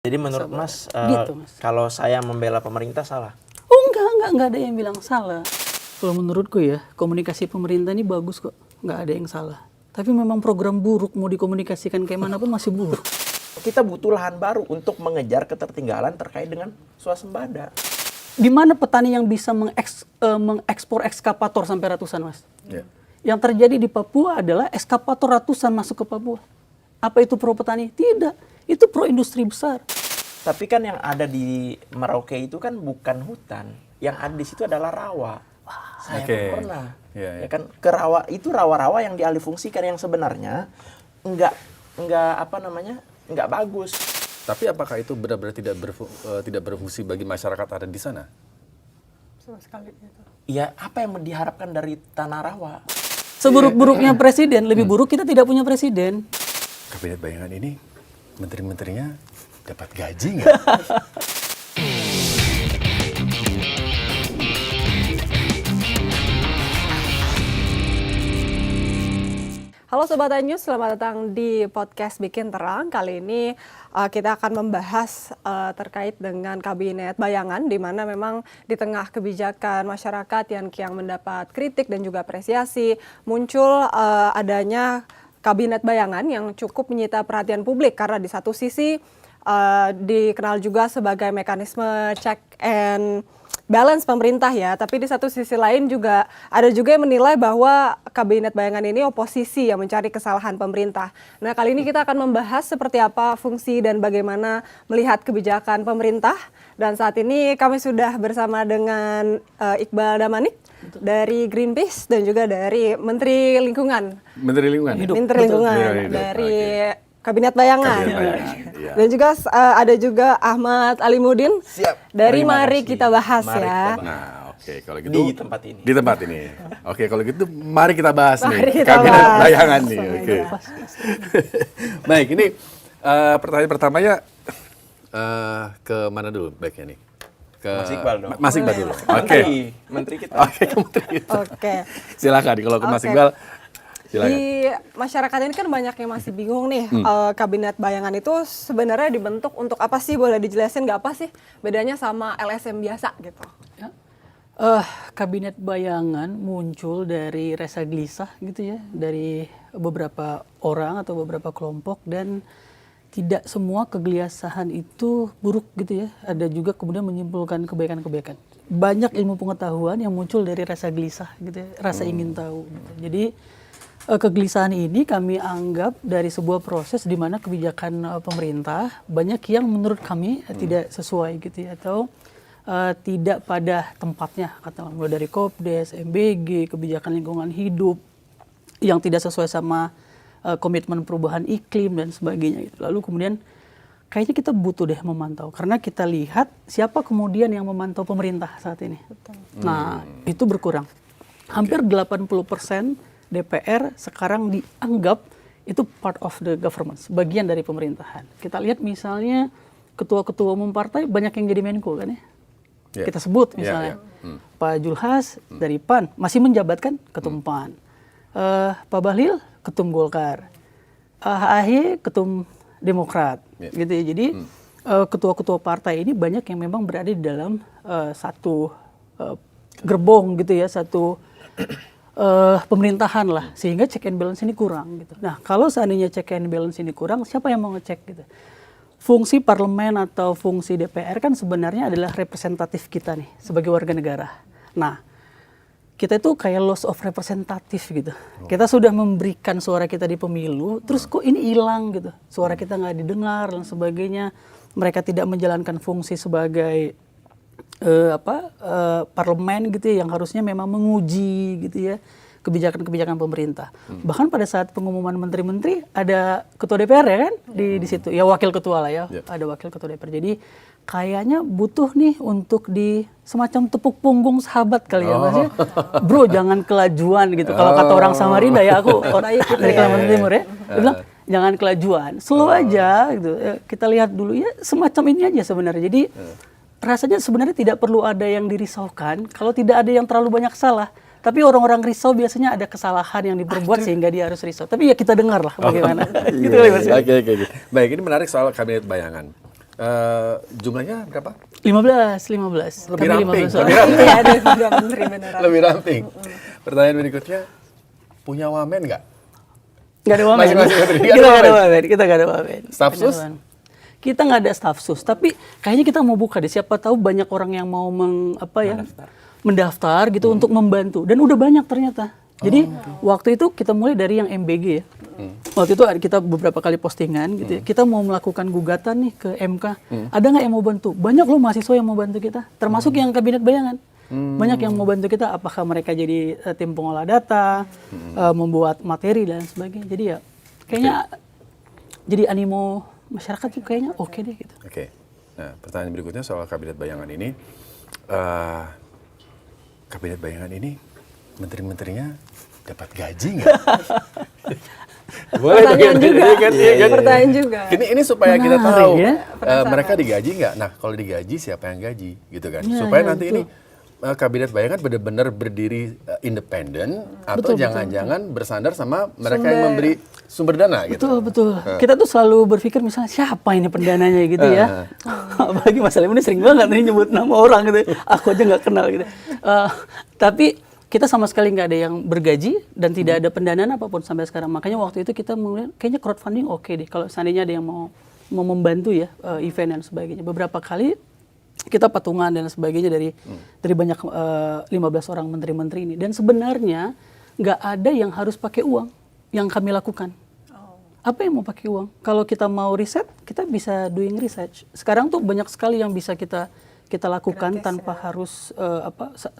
Jadi menurut Mas, Gitu, Mas. kalau saya membela pemerintah salah? Oh enggak ada yang bilang salah. Kalau menurutku ya, komunikasi pemerintah ini bagus kok, nggak ada yang salah. Tapi memang program buruk mau dikomunikasikan kayak mana pun masih buruk. Kita butuh lahan baru untuk mengejar ketertinggalan terkait dengan swasembada. Di mana petani yang bisa mengekspor ekskavator sampai ratusan, Mas? Ya. Yang terjadi di Papua adalah ekskavator ratusan masuk ke Papua. Apa itu pro petani? Tidak. Itu pro industri besar. Tapi kan yang ada di Merauke itu kan bukan hutan. Yang ada di situ adalah rawa. Saya Oke. pun pernah. Ya, ya. Ya kan ke rawa itu rawa-rawa yang dialihfungsikan yang sebenarnya enggak bagus. Tapi apakah itu benar-benar tidak berfungsi bagi masyarakat ada di sana? Sama sekali gitu. Ya apa yang diharapkan dari tanah rawa? Seburuk-buruknya presiden, lebih buruk kita tidak punya presiden. Kabinet bayangan ini, menteri-menterinya dapat gaji nggak? Halo Sobat News, selamat datang di podcast Bikin Terang. Kali ini kita akan membahas terkait dengan kabinet bayangan, di mana memang di tengah kebijakan masyarakat yang kian mendapat kritik dan juga apresiasi, muncul adanya kabinet bayangan yang cukup menyita perhatian publik karena di satu sisi dikenal juga sebagai mekanisme check and balance pemerintah ya, tapi di satu sisi lain juga ada juga yang menilai bahwa kabinet bayangan ini oposisi yang mencari kesalahan pemerintah. Nah, kali ini kita akan membahas seperti apa fungsi dan bagaimana melihat kebijakan pemerintah. Dan saat ini kami sudah bersama dengan Iqbal Damanik dari Greenpeace dan juga dari Menteri Lingkungan. Menteri Lingkungan. Menteri Lingkungan dari Kabinet Bayangan. Kabinet Bayangan, iya. Dan juga ada juga Ahmad Alimuddin. Siap. Dari Terima Mari kasih. Kita Bahas Mari ya. kita bahas. Nah, oke, kalau gitu Di tempat ini. Di tempat ini. Oke, kalau gitu mari kita bahas Mari nih kita kabinet bahas. bayangan nih. Sama Oke. aja. Baik, ini pertanyaan pertamanya ke mana dulu baiknya nih? Ke Mas Iqbal dong. Mas Iqbal dulu. Oke. Menteri kita. Oke, ke Menteri kita. Oke. Silakan kalau ke Mas Oke. Iqbal. Silakan. Di masyarakat ini kan banyak yang masih bingung nih, kabinet bayangan itu sebenarnya dibentuk untuk apa sih? Boleh dijelasin nggak apa sih bedanya sama LSM biasa gitu? Ya. Kabinet bayangan muncul dari rasa gelisah gitu ya, dari beberapa orang atau beberapa kelompok, dan tidak semua kegelisahan itu buruk gitu ya. Ada juga kemudian menyimpulkan kebaikan-kebaikan. Banyak ilmu pengetahuan yang muncul dari rasa gelisah gitu ya, rasa ingin tahu gitu. Jadi kegelisahan ini kami anggap dari sebuah proses di mana kebijakan pemerintah banyak yang menurut kami tidak sesuai gitu ya, atau tidak pada tempatnya, katakanlah mulai dari Kopdes, MBG, kebijakan lingkungan hidup yang tidak sesuai sama komitmen perubahan iklim dan sebagainya gitu. Lalu kemudian kayaknya kita butuh deh memantau, karena kita lihat siapa kemudian yang memantau pemerintah saat ini. Nah, itu berkurang. Hampir 80% DPR sekarang dianggap itu part of the government, bagian dari pemerintahan. Kita lihat misalnya ketua-ketua umum partai banyak yang jadi Menko kan ya. Yeah. Kita sebut misalnya Pak Julhas dari PAN masih menjabatkan ketum PAN. Pak Bahlil ketum Golkar. AHY ketum Demokrat. Yeah. Gitu ya. Jadi ketua-ketua partai ini banyak yang memang berada di dalam satu gerbong gitu ya, satu pemerintahan lah, sehingga check and balance ini kurang gitu. Nah, kalau seandainya check and balance ini kurang, siapa yang mau ngecek gitu? Fungsi parlemen atau fungsi DPR kan sebenarnya adalah representatif kita nih sebagai warga negara. Nah, kita itu kayak loss of representative gitu. Kita sudah memberikan suara kita di pemilu, terus kok ini hilang gitu. Suara kita nggak didengar dan sebagainya. Mereka tidak menjalankan fungsi sebagai parlemen gitu ya, yang harusnya memang menguji gitu ya kebijakan-kebijakan pemerintah. Bahkan pada saat pengumuman menteri-menteri ada ketua DPR ya kan di situ, ya wakil ketua lah ya, ada wakil ketua DPR. Jadi kayaknya butuh nih untuk di semacam tepuk punggung sahabat kali ya Mas ya. Bro, jangan kelajuan gitu. Kalau kata orang Samarinda ya, aku dari Kalimantan Timur ya, dia bilang jangan kelajuan, slow aja gitu. Kita lihat dulu ya, semacam ini aja sebenarnya. Jadi rasanya sebenarnya tidak perlu ada yang dirisaukan kalau tidak ada yang terlalu banyak salah. Tapi orang-orang risau biasanya ada kesalahan yang diperbuat sehingga dia harus risau. Tapi ya kita dengar lah bagaimana. Gitu kali Mas. Oke. Baik, ini menarik soal kabinet bayangan. Jumlahnya berapa? 15. Lebih Kami ramping. 15 orang. Iya, ada beberapa menteri beneran. Lebih ramping. Pertanyaan berikutnya, punya wamen nggak? Nggak ada wamen. Masing-masing menteri, nggak Kita ada nggak ada wamen. wamen. Kita nggak ada wamen. Staf sus? Beneran. Kita nggak ada staf sus, tapi kayaknya kita mau buka deh. Siapa tahu banyak orang yang mau mendaftar gitu untuk membantu. Dan udah banyak ternyata. Jadi waktu itu kita mulai dari yang MBG ya. Waktu itu kita beberapa kali postingan gitu ya. Kita mau melakukan gugatan nih ke MK. Ada nggak yang mau bantu? Banyak loh mahasiswa yang mau bantu kita. Termasuk yang kabinet bayangan. Banyak yang mau bantu kita. Apakah mereka jadi tim pengolah data, membuat materi dan sebagainya. Jadi ya kayaknya jadi animo masyarakat tuh kayaknya oke deh gitu. Oke. Nah, pertanyaan berikutnya soal kabinet bayangan ini. Kabinet bayangan ini, menteri-menterinya dapat gaji nggak? Boleh Pertanyaan dong, juga. iya kan? Pertanyaan juga. Ini supaya kita Menarik, tahu ya? mereka digaji nggak. Nah, kalau digaji siapa yang gaji, gitu kan? Ya, Supaya ya, nanti betul. ini kabinet bayangan benar-benar berdiri independen atau jangan-jangan bersandar sama mereka yang memberi sumber dana, gitu. Betul. Kita tuh selalu berpikir misalnya siapa ini pendananya gitu ya. Apalagi Mas Salim ini sering banget nih nyebut nama orang gitu. Aku aja nggak kenal gitu. Tapi kita sama sekali nggak ada yang bergaji dan tidak ada pendanaan apapun sampai sekarang. Makanya waktu itu kita mulai kayaknya crowdfunding oke deh kalau seandainya ada yang mau membantu ya event dan sebagainya. Beberapa kali kita patungan dan sebagainya dari banyak 15 orang menteri-menteri ini. Dan sebenarnya nggak ada yang harus pakai uang yang kami lakukan. Apa yang mau pakai uang? Kalau kita mau riset, kita bisa doing research. Sekarang tuh banyak sekali yang bisa kita lakukan gratis, tanpa harus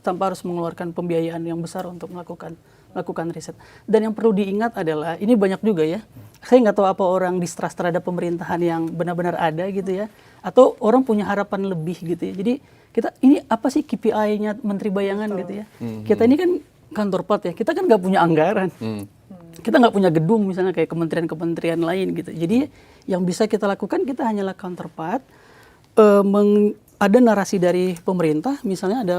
tanpa harus mengeluarkan pembiayaan yang besar untuk melakukan riset. Dan yang perlu diingat adalah ini banyak juga ya. Saya nggak tahu apa orang distrust terhadap pemerintahan yang benar-benar ada gitu ya, atau orang punya harapan lebih gitu ya. Jadi kita ini apa sih KPI-nya Menteri Bayangan gitu ya? Kita ini kan kantor part ya. Kita kan nggak punya anggaran. Kita nggak punya gedung misalnya kayak kementerian-kementerian lain gitu. Jadi yang bisa kita lakukan kita hanyalah counterpart. Ada narasi dari pemerintah, misalnya ada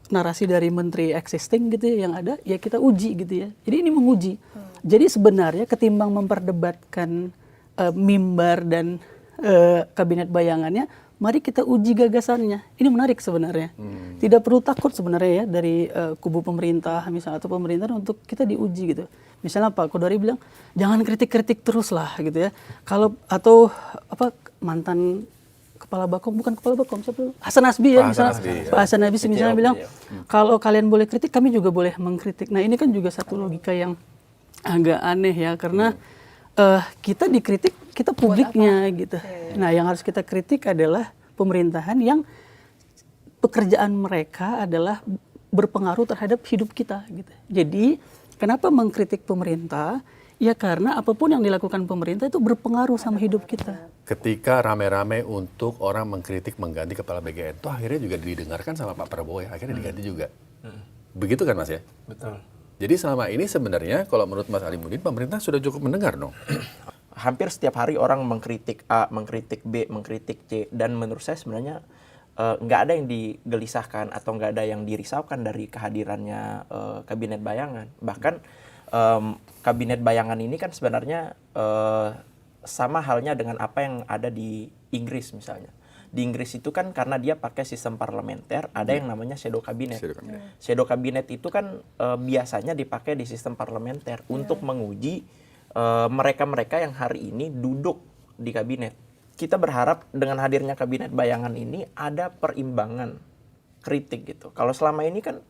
narasi dari menteri existing gitu ya, yang ada ya kita uji gitu ya. Jadi ini menguji. Jadi sebenarnya ketimbang memperdebatkan mimbar dan kabinet bayangannya, mari kita uji gagasannya. Ini menarik sebenarnya. Tidak perlu takut sebenarnya ya dari kubu pemerintah misalnya atau pemerintah untuk kita diuji gitu. Misalnya Pak Kodari bilang jangan kritik-kritik terus lah gitu ya. Kalau atau apa mantan kepala Bakom, bukan kepala Bakom, siapa dulu? Hasan Nasbi ya misalnya. Pak Hasan Nasbi misalnya bilang kalau kalian boleh kritik, kami juga boleh mengkritik. Nah ini kan juga satu logika yang agak aneh ya karena kita dikritik, kita publiknya gitu. Nah yang harus kita kritik adalah pemerintahan yang pekerjaan mereka adalah berpengaruh terhadap hidup kita gitu. Jadi kenapa mengkritik pemerintah? Ya karena apapun yang dilakukan pemerintah itu berpengaruh sama hidup kita. Ketika rame-rame untuk orang mengkritik mengganti kepala BGN, itu akhirnya juga didengarkan sama Pak Prabowo ya, akhirnya diganti juga. Begitu kan Mas ya? Betul. Jadi selama ini sebenarnya kalau menurut Mas Alimuddin, pemerintah sudah cukup mendengar dong. Hampir setiap hari orang mengkritik A, mengkritik B, mengkritik C, dan menurut saya sebenarnya nggak ada yang digelisahkan atau nggak ada yang dirisaukan dari kehadirannya kabinet bayangan. Bahkan kabinet bayangan ini kan sebenarnya sama halnya dengan apa yang ada di Inggris misalnya. Di Inggris itu kan karena dia pakai sistem parlementer, ada yang namanya shadow cabinet. Shadow cabinet itu kan biasanya dipakai di sistem parlementer untuk menguji mereka-mereka yang hari ini duduk di kabinet. Kita berharap dengan hadirnya kabinet bayangan ini ada perimbangan kritik gitu. Kalau selama ini kan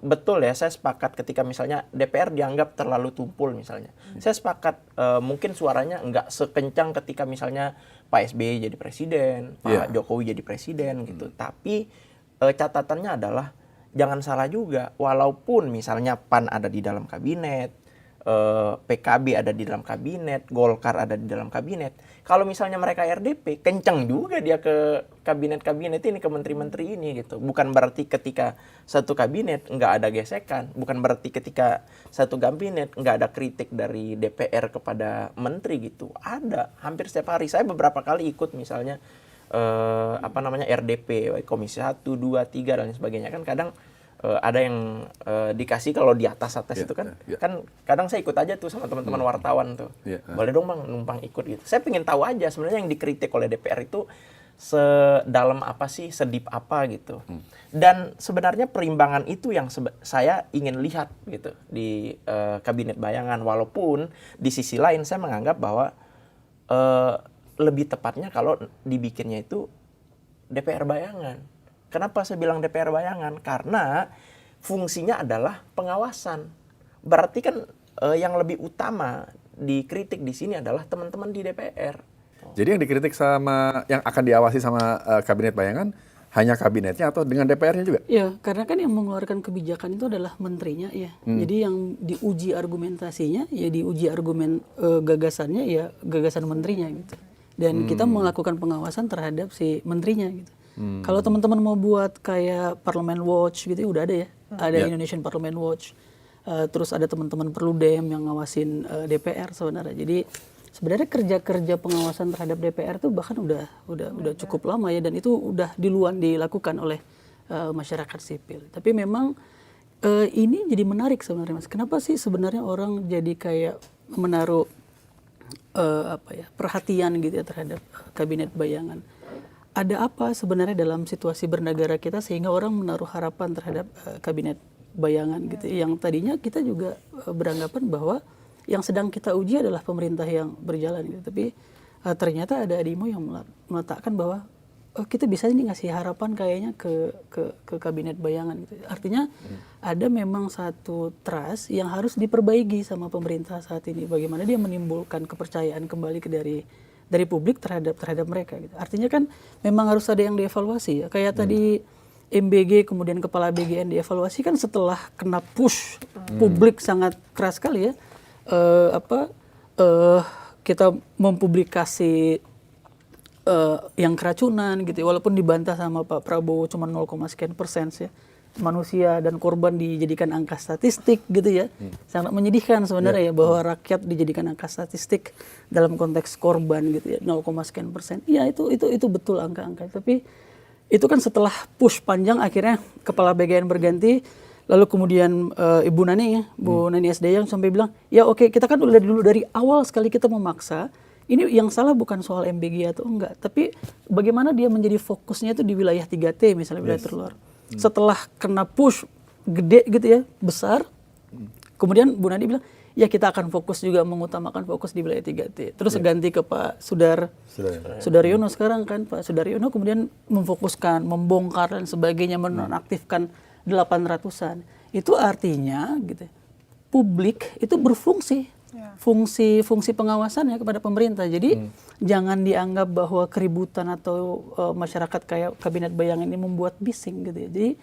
betul ya, saya sepakat ketika misalnya DPR dianggap terlalu tumpul misalnya. Saya sepakat mungkin suaranya nggak sekencang ketika misalnya Pak SBY jadi presiden, Pak Jokowi jadi presiden gitu. Tapi catatannya adalah jangan salah juga, walaupun misalnya PAN ada di dalam kabinet, PKB ada di dalam kabinet, Golkar ada di dalam kabinet. Kalau misalnya mereka RDP, kencang juga dia ke kabinet-kabinet ini, ke menteri-menteri ini gitu. Bukan berarti ketika satu kabinet nggak ada gesekan, bukan berarti ketika satu kabinet nggak ada kritik dari DPR kepada menteri gitu. Ada, hampir setiap hari. Saya beberapa kali ikut misalnya RDP, Komisi 1, 2, 3 dan sebagainya. Kan kadang ada yang dikasih kalau di atas itu kan, kan kadang saya ikut aja tuh sama teman-teman wartawan tuh. Boleh dong Bang numpang ikut gitu. Saya pengen tahu aja sebenarnya yang dikritik oleh DPR itu sedalam apa sih, sedip apa gitu. Dan sebenarnya perimbangan itu yang saya ingin lihat gitu di Kabinet Bayangan. Walaupun di sisi lain saya menganggap bahwa lebih tepatnya kalau dibikinnya itu DPR Bayangan. Kenapa saya bilang DPR Bayangan? Karena fungsinya adalah pengawasan. Berarti kan yang lebih utama dikritik di sini adalah teman-teman di DPR. Jadi yang dikritik sama yang akan diawasi sama Kabinet Bayangan hanya kabinetnya atau dengan DPR-nya juga? Ya, karena kan yang mengeluarkan kebijakan itu adalah menterinya ya. Jadi yang diuji argumentasinya ya diuji argumen gagasannya ya gagasan menterinya gitu. Dan kita melakukan pengawasan terhadap si menterinya gitu. Kalau teman-teman mau buat kayak Parliament Watch gitu ya udah ada ya. Ada Indonesian Parliament Watch. Terus ada teman-teman Perludem yang ngawasin DPR sebenarnya. Jadi sebenarnya kerja-kerja pengawasan terhadap DPR tuh bahkan udah cukup lama ya, dan itu udah dilakukan oleh masyarakat sipil. Tapi memang ini jadi menarik sebenarnya Mas. Kenapa sih sebenarnya orang jadi kayak menaruh perhatian gitu ya terhadap Kabinet Bayangan? Ada apa sebenarnya dalam situasi bernegara kita sehingga orang menaruh harapan terhadap Kabinet Bayangan gitu? Yang tadinya kita juga beranggapan bahwa yang sedang kita uji adalah pemerintah yang berjalan gitu. Tapi ternyata ada Adimo yang meletakkan bahwa kita bisa nih ngasih harapan kayaknya ke Kabinet Bayangan gitu. Artinya ada memang satu trust yang harus diperbaiki sama pemerintah saat ini. Bagaimana dia menimbulkan kepercayaan kembali dari publik terhadap mereka gitu. Artinya kan memang harus ada yang dievaluasi ya. Kayak tadi MBG kemudian Kepala BGN dievaluasi kan setelah kena push publik sangat keras sekali ya. Kita mempublikasi yang keracunan gitu ya. Walaupun dibantah sama Pak Prabowo cuma 0, sekian persen ya. Manusia dan korban dijadikan angka statistik gitu ya. Sangat menyedihkan sebenarnya ya bahwa rakyat dijadikan angka statistik dalam konteks korban gitu ya, 0, sekian persen. Iya itu betul angka-angka. Tapi itu kan setelah push panjang akhirnya Kepala BGN berganti, lalu kemudian Ibu Nani ya, Bu Nani SDY yang sampai bilang, "Ya oke, kita kan udah dulu dari awal sekali kita memaksa. Ini yang salah bukan soal MBG atau enggak, tapi bagaimana dia menjadi fokusnya itu di wilayah 3T misalnya wilayah terluar." Setelah kena push gede gitu ya, besar, kemudian Bu Nadi bilang, ya kita akan fokus juga mengutamakan fokus di wilayah 3T. Terus ganti ke Pak Sudaryono sekarang kan, Pak Sudaryono kemudian memfokuskan, membongkar dan sebagainya, menonaktifkan 800-an. Itu artinya gitu, publik itu berfungsi. Fungsi pengawasannya kepada pemerintah. Jadi jangan dianggap bahwa keributan atau masyarakat kayak Kabinet Bayangan ini membuat bising gitu ya. Jadi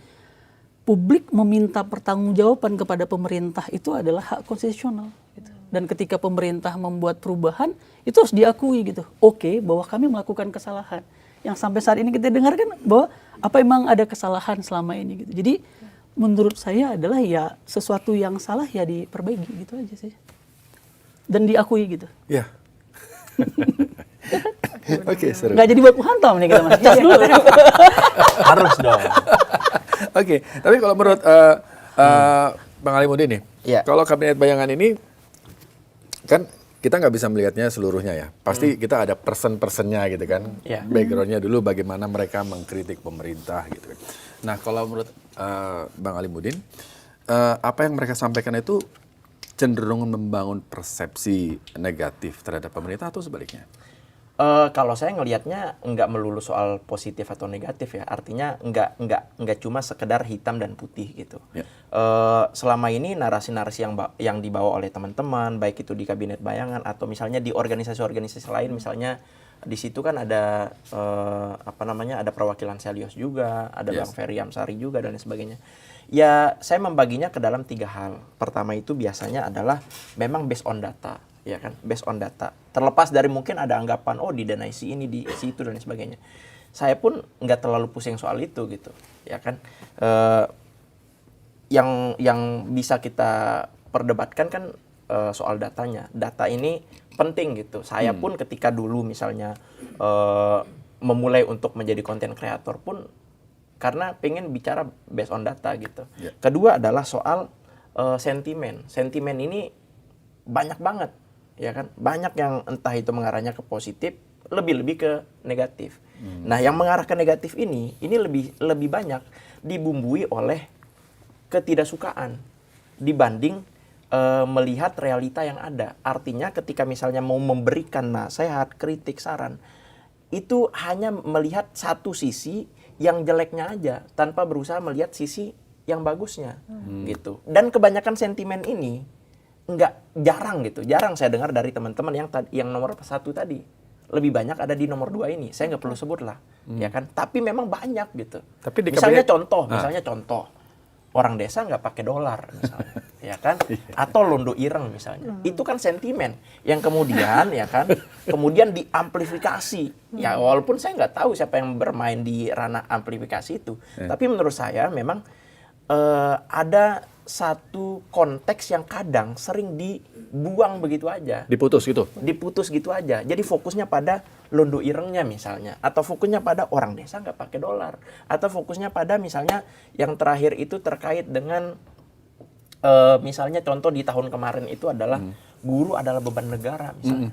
publik meminta pertanggungjawaban kepada pemerintah itu adalah hak konstitusional gitu. Dan ketika pemerintah membuat perubahan itu harus diakui gitu. Oke, bahwa kami melakukan kesalahan. Yang sampai saat ini kita dengarkan bahwa apa emang ada kesalahan selama ini gitu. Jadi menurut saya adalah ya sesuatu yang salah ya diperbaiki gitu aja sih. Dan diakui gitu. Ya. Oke, seru. Nggak jadi baku hantam nih kita Mas. Cas dulu. Harus dong. Oke, tapi kalau menurut Bang Alimuddin nih, kalau Kabinet Bayangan ini kan kita nggak bisa melihatnya seluruhnya ya. Pasti kita ada person-personnya gitu kan. Backgroundnya dulu bagaimana mereka mengkritik pemerintah gitu kan. Nah, kalau menurut Bang Alimuddin, apa yang mereka sampaikan itu cenderung membangun persepsi negatif terhadap pemerintah atau sebaliknya? Kalau saya ngelihatnya nggak melulu soal positif atau negatif ya. Artinya nggak cuma sekedar hitam dan putih gitu. Selama ini narasi-narasi yang dibawa oleh teman-teman, baik itu di Kabinet Bayangan atau misalnya di organisasi-organisasi lain, misalnya di situ kan ada ada perwakilan Selyos juga, ada Bang Ferry Amsari juga dan sebagainya. Ya, saya membaginya ke dalam 3 hal. Pertama itu biasanya adalah memang based on data, ya kan? Based on data. Terlepas dari mungkin ada anggapan, oh didanai si ini, di si itu dan sebagainya. Saya pun nggak terlalu pusing soal itu gitu, ya kan? Yang bisa kita perdebatkan kan soal datanya. Data ini penting gitu. Saya pun ketika dulu misalnya memulai untuk menjadi content creator pun karena pengen bicara based on data gitu. Kedua adalah soal sentimen. Sentimen ini banyak banget, ya kan? Banyak yang entah itu mengarahnya ke positif, lebih-lebih ke negatif. Nah, yang mengarah ke negatif ini lebih banyak dibumbui oleh ketidaksukaan dibanding melihat realita yang ada. Artinya ketika misalnya mau memberikan nasihat, kritik, saran, itu hanya melihat satu sisi yang jeleknya aja tanpa berusaha melihat sisi yang bagusnya gitu. Dan kebanyakan sentimen ini jarang saya dengar dari teman-teman yang nomor 1 tadi. Lebih banyak ada di nomor 2 ini. Saya nggak perlu sebut lah, ya kan? Tapi memang banyak gitu. Tapi misalnya contoh, orang desa nggak pakai dolar misalnya, ya kan? Atau londo ireng misalnya. Itu kan sentimen yang kemudian ya kan, kemudian diamplifikasi. Ya walaupun saya nggak tahu siapa yang bermain di ranah amplifikasi itu, tapi menurut saya memang ada satu konteks yang kadang sering dibuang begitu aja. Diputus gitu aja. Jadi fokusnya pada londo irengnya misalnya, atau fokusnya pada orang desa nggak pakai dolar, atau fokusnya pada misalnya yang terakhir itu terkait dengan misalnya contoh di tahun kemarin itu adalah guru adalah beban negara misalnya.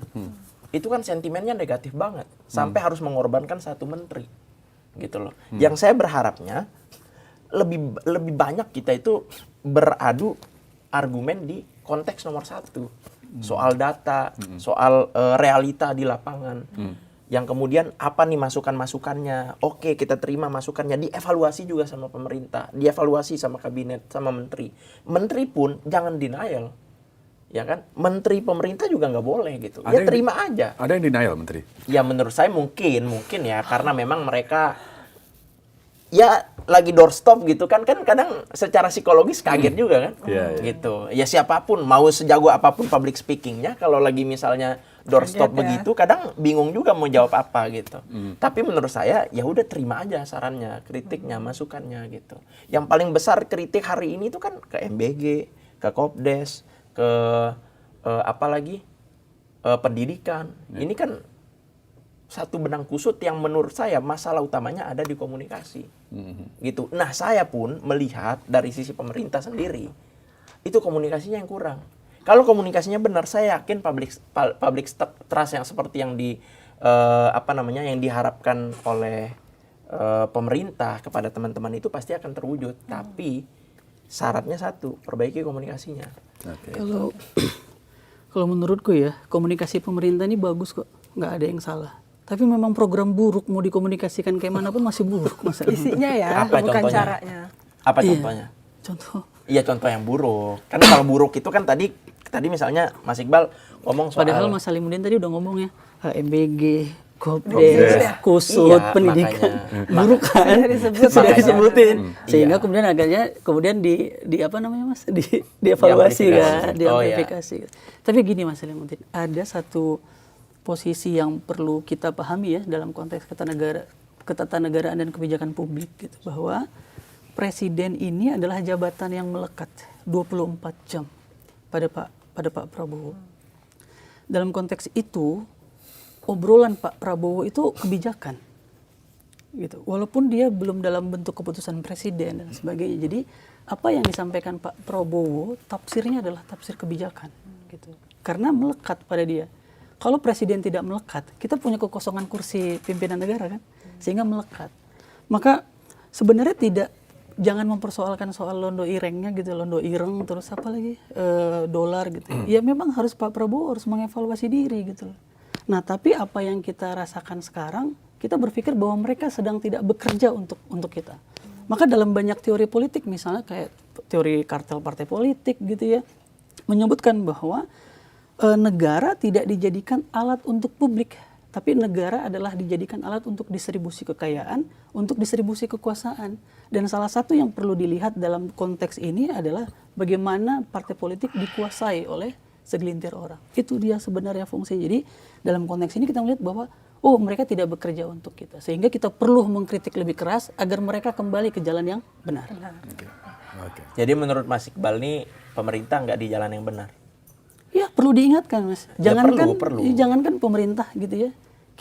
Itu kan sentimennya negatif banget, sampai harus mengorbankan satu menteri, gitu loh. Yang saya berharapnya lebih banyak kita itu beradu argumen di konteks nomor 1, soal data, soal realita di lapangan, yang kemudian apa nih masukan-masukannya, oke kita terima masukannya, dievaluasi juga sama pemerintah, dievaluasi sama kabinet, sama menteri pun jangan denial, ya kan, menteri pemerintah juga nggak boleh gitu, terima aja. Ada yang denial menteri? Ya menurut saya mungkin ya, karena memang mereka ya lagi doorstop gitu kan kadang secara psikologis kaget juga kan, gitu. Ya siapapun mau sejago apapun public speakingnya, kalau lagi misalnya doorstop begitu, kadang bingung juga mau jawab apa gitu. Tapi menurut saya ya udah terima aja sarannya, kritiknya, masukannya gitu. Yang paling besar kritik hari ini itu kan ke MBG, ke Kopdes, ke pendidikan. Ini kan satu benang kusut yang menurut saya masalah utamanya ada di komunikasi, gitu. Nah saya pun melihat dari sisi pemerintah sendiri itu komunikasinya yang kurang. Kalau komunikasinya benar, saya yakin public trust yang seperti yang yang diharapkan oleh pemerintah kepada teman-teman itu pasti akan terwujud. Tapi syaratnya satu, perbaiki komunikasinya. Kalau menurutku ya, komunikasi pemerintah ini bagus kok, nggak ada yang salah. Tapi memang program buruk mau dikomunikasikan kayak mana pun masih buruk masalahnya. Isinya ya, bukan contohnya? Caranya. Apa contohnya? Iya contoh yang buruk. Kan kalau buruk itu kan tadi misalnya Mas Iqbal ngomong soal. Padahal Mas Salimuddin tadi udah ngomong ya, MBG, Kopdes, Kusut, pendidikan, buruk kan, sudah disebutin. Sehingga kemudian dievaluasi kan, diamplifikasi. Tapi gini Mas Salimuddin, ada satu posisi yang perlu kita pahami ya dalam konteks ketatanegaraan dan kebijakan publik gitu, bahwa presiden ini adalah jabatan yang melekat 24 jam pada Pak Prabowo. Dalam konteks itu, obrolan Pak Prabowo itu kebijakan gitu. Walaupun dia belum dalam bentuk keputusan presiden dan sebagainya. Jadi apa yang disampaikan Pak Prabowo tafsirnya adalah tafsir kebijakan gitu. Karena melekat pada dia. Kalau presiden tidak melekat, kita punya kekosongan kursi pimpinan negara kan, sehingga melekat. Maka sebenarnya jangan mempersoalkan soal londo irengnya gitu, londo ireng terus apa lagi dolar gitu. Ya memang harus Pak Prabowo harus mengevaluasi diri gitu. Nah tapi apa yang kita rasakan sekarang, kita berpikir bahwa mereka sedang tidak bekerja untuk kita. Maka dalam banyak teori politik misalnya kayak teori kartel partai politik gitu ya, menyebutkan bahwa negara tidak dijadikan alat untuk publik, tapi negara adalah dijadikan alat untuk distribusi kekayaan, untuk distribusi kekuasaan. Dan salah satu yang perlu dilihat dalam konteks ini adalah bagaimana partai politik dikuasai oleh segelintir orang. Itu dia sebenarnya fungsi. Jadi dalam konteks ini kita melihat bahwa mereka tidak bekerja untuk kita. Sehingga kita perlu mengkritik lebih keras agar mereka kembali ke jalan yang benar. Jadi menurut Mas Iqbal nih pemerintah nggak di jalan yang benar? Ya perlu diingatkan Mas. Jangankan pemerintah gitu ya.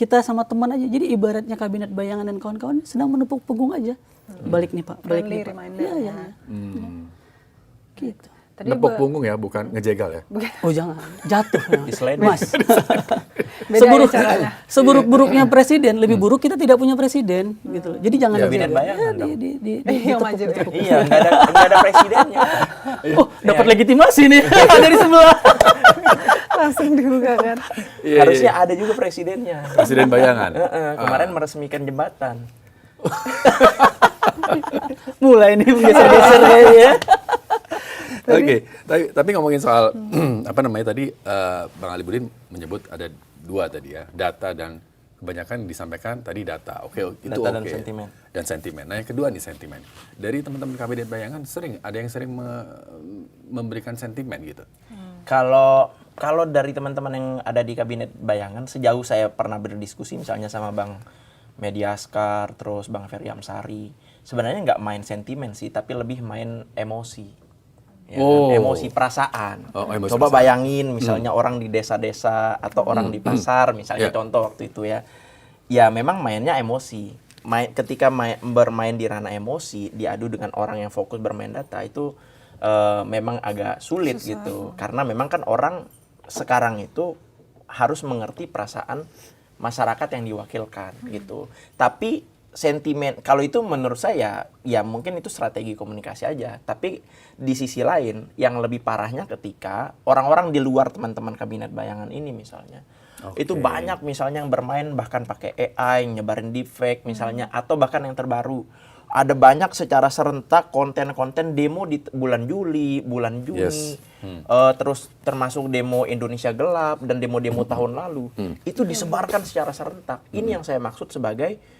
kita sama teman aja. Jadi ibaratnya kabinet bayangan dan kawan-kawan sedang menepuk punggung aja. Balik nih Pak, balik nih Pak. Iya, iya. Gitu. Nepuk punggung ya, bukan ngejegal ya. Oh jangan, jatuh ya. Mas. Seburuk-buruknya presiden, lebih buruk kita tidak punya presiden gitu loh. Jadi jangan kabinet bayangan dong. Iya, nggak ada presidennya. Oh, dapat legitimasi nih dari sebelah. Langsung dibuka kan. Harusnya ada juga presidennya. Presiden bayangan. Kemarin meresmikan jembatan. Mulai nih geser-geser ya. Oke, tapi ngomongin soal apa namanya tadi, Bang Ali Budin menyebut ada dua tadi ya, data dan kebanyakan disampaikan tadi data. Oke, itu data oke. Dan sentimen. Nah, yang kedua nih sentimen. Dari teman-teman kabinet bayangan ada yang sering memberikan sentimen gitu. Kalau dari teman-teman yang ada di kabinet bayangan, sejauh saya pernah berdiskusi misalnya sama Bang Mediaskar, terus Bang Ferry Amsari, sebenarnya nggak main sentimen sih, tapi lebih main emosi. Ya, emosi perasaan. Emosi Coba perasaan. bayangin misalnya orang di desa-desa atau orang di pasar misalnya contoh waktu itu ya. Ya memang mainnya emosi. Ketika bermain di ranah emosi diadu dengan orang yang fokus bermain data itu memang agak sulit gitu. Karena memang kan orang sekarang itu harus mengerti perasaan masyarakat yang diwakilkan gitu. Tapi sentimen kalau itu menurut saya ya mungkin itu strategi komunikasi aja, tapi di sisi lain yang lebih parahnya ketika orang-orang di luar teman-teman kabinet bayangan ini misalnya itu banyak misalnya yang bermain bahkan pakai AI nyebarin deepfake misalnya, atau bahkan yang terbaru ada banyak secara serentak konten-konten demo di bulan Juli, bulan Juni, terus termasuk demo Indonesia Gelap dan demo-demo tahun lalu itu disebarkan secara serentak. Ini yang saya maksud sebagai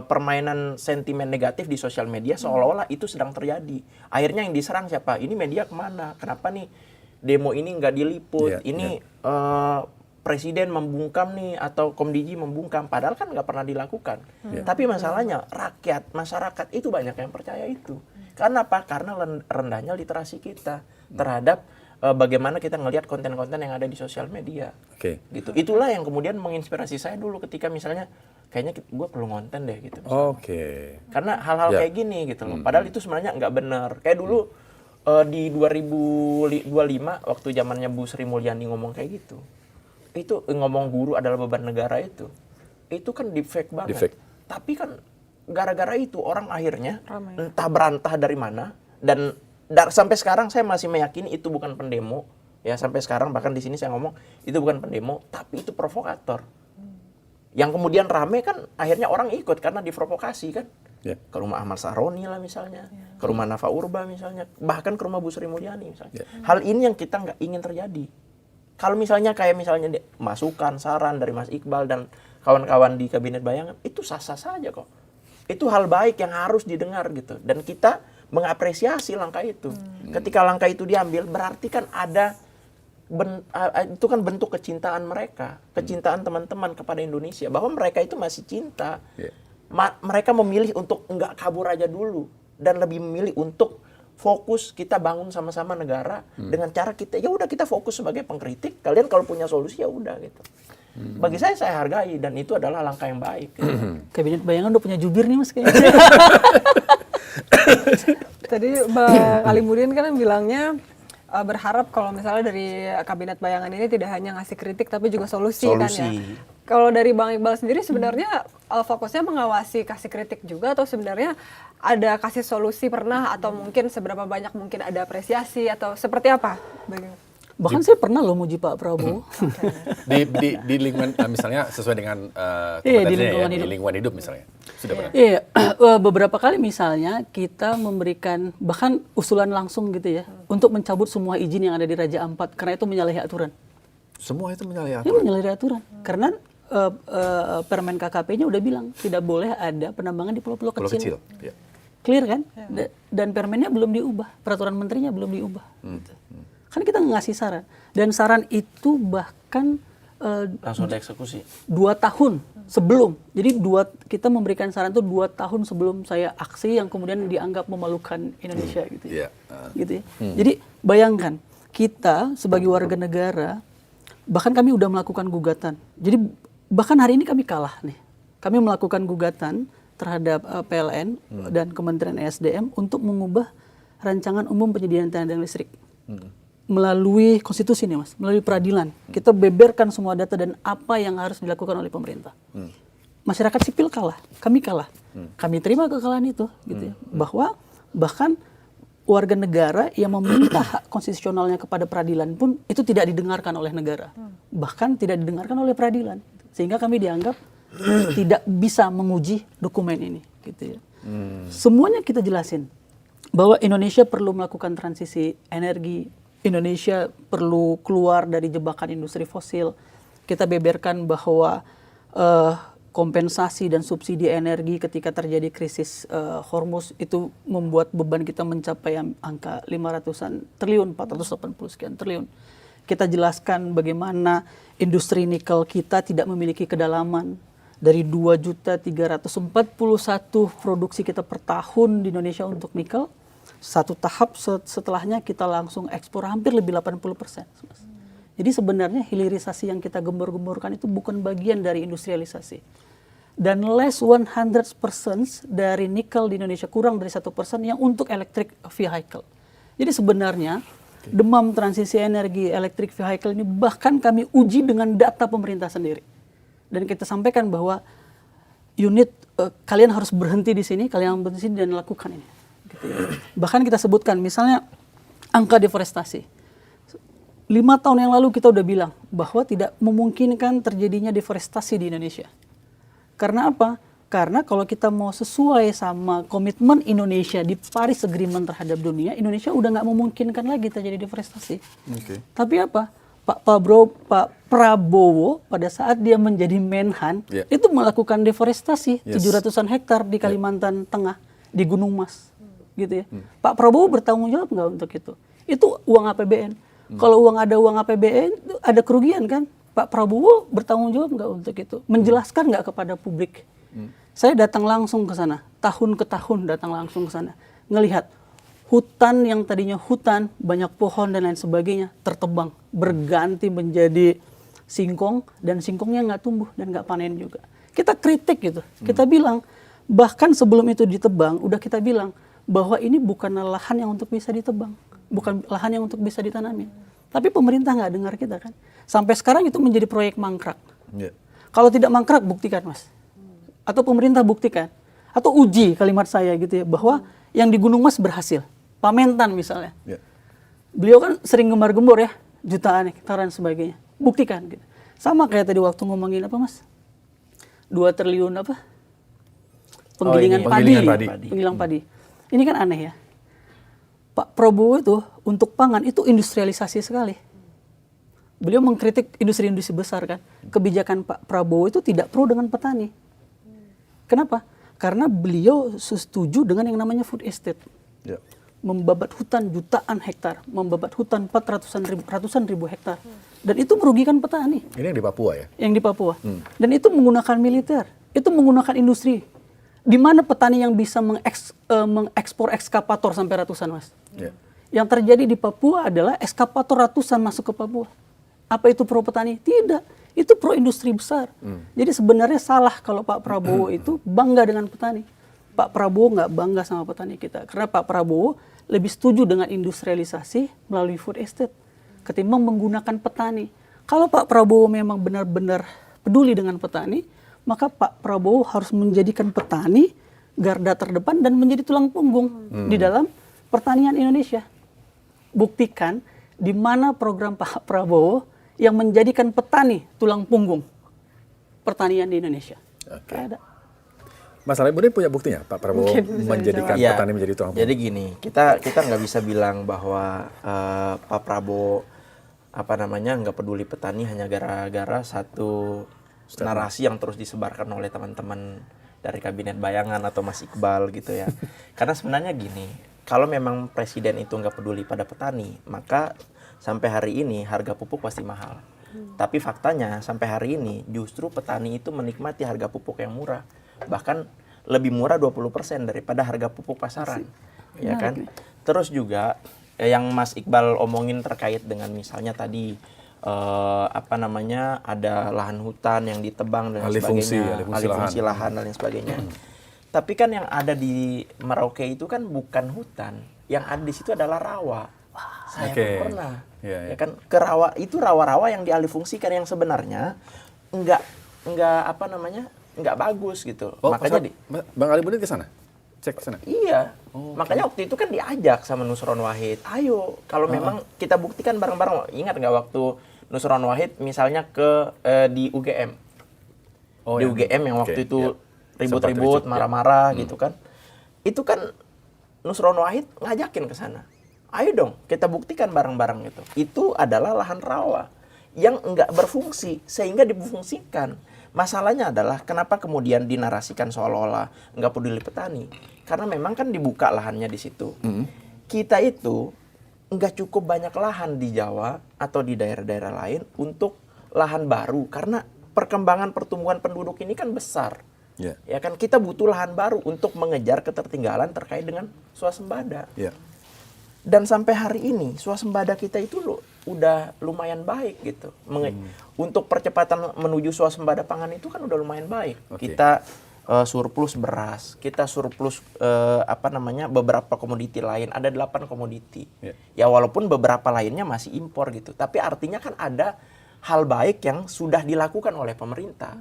permainan sentimen negatif di sosial media seolah-olah itu sedang terjadi. Akhirnya yang diserang siapa? Ini media kemana? Kenapa nih demo ini nggak diliput? Presiden membungkam nih atau Komdiji membungkam. Padahal kan nggak pernah dilakukan. Tapi masalahnya rakyat, masyarakat itu banyak yang percaya itu. Karena apa? Karena rendahnya literasi kita terhadap bagaimana kita ngelihat konten-konten yang ada di sosial media. Gitu. Itulah yang kemudian menginspirasi saya dulu ketika misalnya kayaknya gue perlu ngonten deh gitu. Karena hal-hal kayak gini gitu loh. Padahal itu sebenarnya nggak benar. Kayak dulu di 2025 waktu zamannya Bu Sri Mulyani ngomong kayak gitu. Itu ngomong guru adalah beban negara itu. Itu kan deepfake banget. Tapi kan gara-gara itu orang akhirnya entah berantah dari mana dan sampai sekarang saya masih meyakini itu bukan pendemo. Ya sampai sekarang bahkan di sini saya ngomong itu bukan pendemo, tapi itu provokator. Yang kemudian rame kan akhirnya orang ikut karena diprovokasi kan. Ke rumah Ahmad Saroni lah misalnya, ke rumah Nafa Urba misalnya, bahkan ke rumah Bu Sri Mulyani misalnya. Hal ini yang kita nggak ingin terjadi. Kalau misalnya kayak misalnya masukan, saran dari Mas Iqbal dan kawan-kawan di kabinet bayangan, itu sah-sah saja kok. Itu hal baik yang harus didengar gitu. Dan kita mengapresiasi langkah itu. Ketika langkah itu diambil, berarti kan ada itu kan bentuk kecintaan mereka, kecintaan teman-teman kepada Indonesia, bahwa mereka itu masih cinta. Mereka memilih untuk enggak kabur aja dulu dan lebih memilih untuk fokus kita bangun sama-sama negara dengan cara kita ya udah kita fokus sebagai pengkritik, kalian kalau punya solusi ya udah gitu. Bagi saya hargai dan itu adalah langkah yang baik. Gitu. Kabinet bayangan udah punya jubir nih Mas kayaknya. Tadi Bang Ali Budin kan bilangnya berharap kalau misalnya dari kabinet bayangan ini tidak hanya ngasih kritik tapi juga solusi. Kan ya. Kalau dari Bang Iqbal sendiri sebenarnya fokusnya mengawasi kasih kritik juga atau sebenarnya ada kasih solusi pernah atau mungkin seberapa banyak mungkin ada apresiasi atau seperti apa? Bahkan saya pernah loh muji Pak Prabowo. di lingkungan misalnya sesuai dengan di lingkungan hidup misalnya. Sudah pernah? Iya, beberapa kali misalnya kita memberikan bahkan usulan langsung gitu ya untuk mencabut semua izin yang ada di Raja Ampat karena itu menyalahi aturan. Semua itu menyalahi aturan? Itu menyalahi aturan. Karena Permen KKP-nya udah bilang tidak boleh ada penambangan di pulau-pulau kecil. Clear kan? Dan permennya belum diubah, peraturan menterinya belum diubah. Kan kita ngasih saran. Dan saran itu bahkan langsung dieksekusi. 2 tahun sebelum. Jadi kita memberikan saran itu 2 tahun sebelum saya aksi yang kemudian dianggap memalukan Indonesia gitu ya. Gitu ya. Jadi bayangkan kita sebagai warga negara Bahkan kami udah melakukan gugatan. Jadi bahkan hari ini kami kalah nih. Kami melakukan gugatan terhadap PLN dan Kementerian ESDM untuk mengubah rancangan umum penyediaan tenaga listrik. Melalui konstitusi nih Mas, melalui peradilan. Kita beberkan semua data dan apa yang harus dilakukan oleh pemerintah. Masyarakat sipil kalah, kami kalah. Kami terima kekalahan itu gitu ya. Bahwa bahkan warga negara yang meminta hak konstitusionalnya kepada peradilan pun itu tidak didengarkan oleh negara. Bahkan tidak didengarkan oleh peradilan. Sehingga kami dianggap tidak bisa menguji dokumen ini gitu ya. Semuanya kita jelasin bahwa Indonesia perlu melakukan transisi energi, Indonesia perlu keluar dari jebakan industri fosil. Kita beberkan bahwa kompensasi dan subsidi energi ketika terjadi krisis Hormuz itu membuat beban kita mencapai angka 500-an triliun, 480 sekian triliun. Kita jelaskan bagaimana industri nikel kita tidak memiliki kedalaman. Dari 2.341 produksi kita per tahun di Indonesia untuk nikel, satu tahap setelahnya kita langsung ekspor hampir lebih 80%. Jadi sebenarnya hilirisasi yang kita gembor-gemborkan itu bukan bagian dari industrialisasi. Dan less 100% dari nikel di Indonesia, kurang dari 1% yang untuk electric vehicle. Jadi sebenarnya demam transisi energi electric vehicle ini bahkan kami uji dengan data pemerintah sendiri. Dan kita sampaikan bahwa unit kalian harus berhenti di sini, kalian berhenti di sini dan lakukan ini. Gitu ya. Bahkan kita sebutkan misalnya angka deforestasi. 5 tahun yang lalu kita udah bilang bahwa tidak memungkinkan terjadinya deforestasi di Indonesia. Karena apa? Karena kalau kita mau sesuai sama komitmen Indonesia di Paris Agreement terhadap dunia, Indonesia udah nggak memungkinkan lagi terjadi deforestasi. Tapi apa? Pak Prabowo pada saat dia menjadi Menhan itu melakukan deforestasi 700-an hektar di Kalimantan Tengah, di Gunung Mas, gitu ya. Pak Prabowo bertanggung jawab nggak untuk itu? Itu uang APBN. Kalau ada uang APBN, ada kerugian kan? Pak Prabowo bertanggung jawab nggak untuk itu? Menjelaskan nggak kepada publik? Saya datang langsung ke sana, tahun ke tahun datang langsung ke sana, ngelihat hutan yang tadinya hutan, banyak pohon dan lain sebagainya, tertebang, berganti menjadi singkong, dan singkongnya nggak tumbuh dan nggak panen juga. Kita kritik gitu, kita bilang, bahkan sebelum itu ditebang, udah kita bilang, bahwa ini bukan lahan yang untuk bisa ditebang, bukan lahan yang untuk bisa ditanami. Tapi pemerintah nggak dengar kita kan. Sampai sekarang itu menjadi proyek mangkrak. Kalau tidak mangkrak, buktikan Mas. Atau pemerintah buktikan. Atau uji kalimat saya gitu ya, bahwa yang di Gunung Mas berhasil. Pamentan misalnya. Beliau kan sering gembar-gembor ya, jutaan hektaran sebagainya. Buktikan gitu. Sama kayak tadi waktu ngomongin apa Mas? 2 triliun apa? Penggilingan padi. Penggilingan padi. Ini kan aneh ya. Pak Prabowo itu untuk pangan itu industrialisasi sekali. Beliau mengkritik industri-industri besar kan. Kebijakan Pak Prabowo itu tidak pro dengan petani. Kenapa? Karena beliau setuju dengan yang namanya food estate. Membabat hutan jutaan hektar, membabat hutan ratusan ribu hektar. Dan itu merugikan petani. Ini yang di Papua ya? Yang di Papua. Dan itu menggunakan militer, itu menggunakan industri. Di mana petani yang bisa mengekspor ekskavator sampai ratusan Mas? Yang terjadi di Papua adalah ekskavator ratusan masuk ke Papua. Apa itu pro petani? Tidak. Itu pro industri besar. Jadi sebenarnya salah kalau Pak Prabowo itu bangga dengan petani. Pak Prabowo nggak bangga sama petani kita. Karena Pak Prabowo lebih setuju dengan industrialisasi melalui food estate ketimbang menggunakan petani. Kalau Pak Prabowo memang benar-benar peduli dengan petani, maka Pak Prabowo harus menjadikan petani garda terdepan dan menjadi tulang punggung di dalam pertanian Indonesia. Buktikan di mana program Pak Prabowo yang menjadikan petani tulang punggung pertanian di Indonesia. Ada. Mas Alaimuddin punya buktinya Pak Prabowo menjadikan petani menjadi tulang punggung? Jadi gini, kita nggak bisa bilang bahwa Pak Prabowo nggak peduli petani hanya gara-gara satu narasi yang terus disebarkan oleh teman-teman dari Kabinet Bayangan atau Mas Iqbal gitu ya. Karena sebenarnya gini, kalau memang presiden itu nggak peduli pada petani, maka sampai hari ini harga pupuk pasti mahal. Tapi faktanya sampai hari ini justru petani itu menikmati harga pupuk yang murah. Bahkan lebih murah 20% daripada harga pupuk pasaran. Ya kan? Terus juga yang Mas Iqbal omongin terkait dengan misalnya tadi ada lahan hutan yang ditebang dan Alih fungsi sebagainya, alih fungsi lahan dan lain sebagainya. Tapi kan yang ada di Merauke itu kan bukan hutan, yang ada di situ adalah rawa. Saya kan pernah, ya kan ke rawa itu rawa-rawa yang dialihfungsikan yang sebenarnya nggak bagus gitu. Makanya Bang Ali Mudin ke sana? Cek ke sana? Iya. Makanya waktu itu kan diajak sama Nusron Wahid. Ayo, kalau memang kita buktikan bareng-bareng. Ingat nggak waktu Nusron Wahid misalnya di UGM? Di UGM yang waktu itu ribut-ribut, marah-marah gitu kan. Itu kan Nusron Wahid ngajakin ke sana. Ayo dong, kita buktikan bareng-bareng gitu. Itu adalah lahan rawa yang nggak berfungsi sehingga difungsikan. Masalahnya adalah kenapa kemudian dinarasikan seolah-olah nggak peduli petani? Karena memang kan dibuka lahannya di situ. Kita itu nggak cukup banyak lahan di Jawa atau di daerah-daerah lain untuk lahan baru karena perkembangan pertumbuhan penduduk ini kan besar. Ya kan kita butuh lahan baru untuk mengejar ketertinggalan terkait dengan swasembada. Dan sampai hari ini swasembada kita itu udah lumayan baik gitu. Untuk percepatan menuju swasembada pangan itu kan udah lumayan baik. Kita surplus beras, kita surplus beberapa komoditi lain, ada 8 komoditi. Ya walaupun beberapa lainnya masih impor gitu. Tapi artinya kan ada hal baik yang sudah dilakukan oleh pemerintah.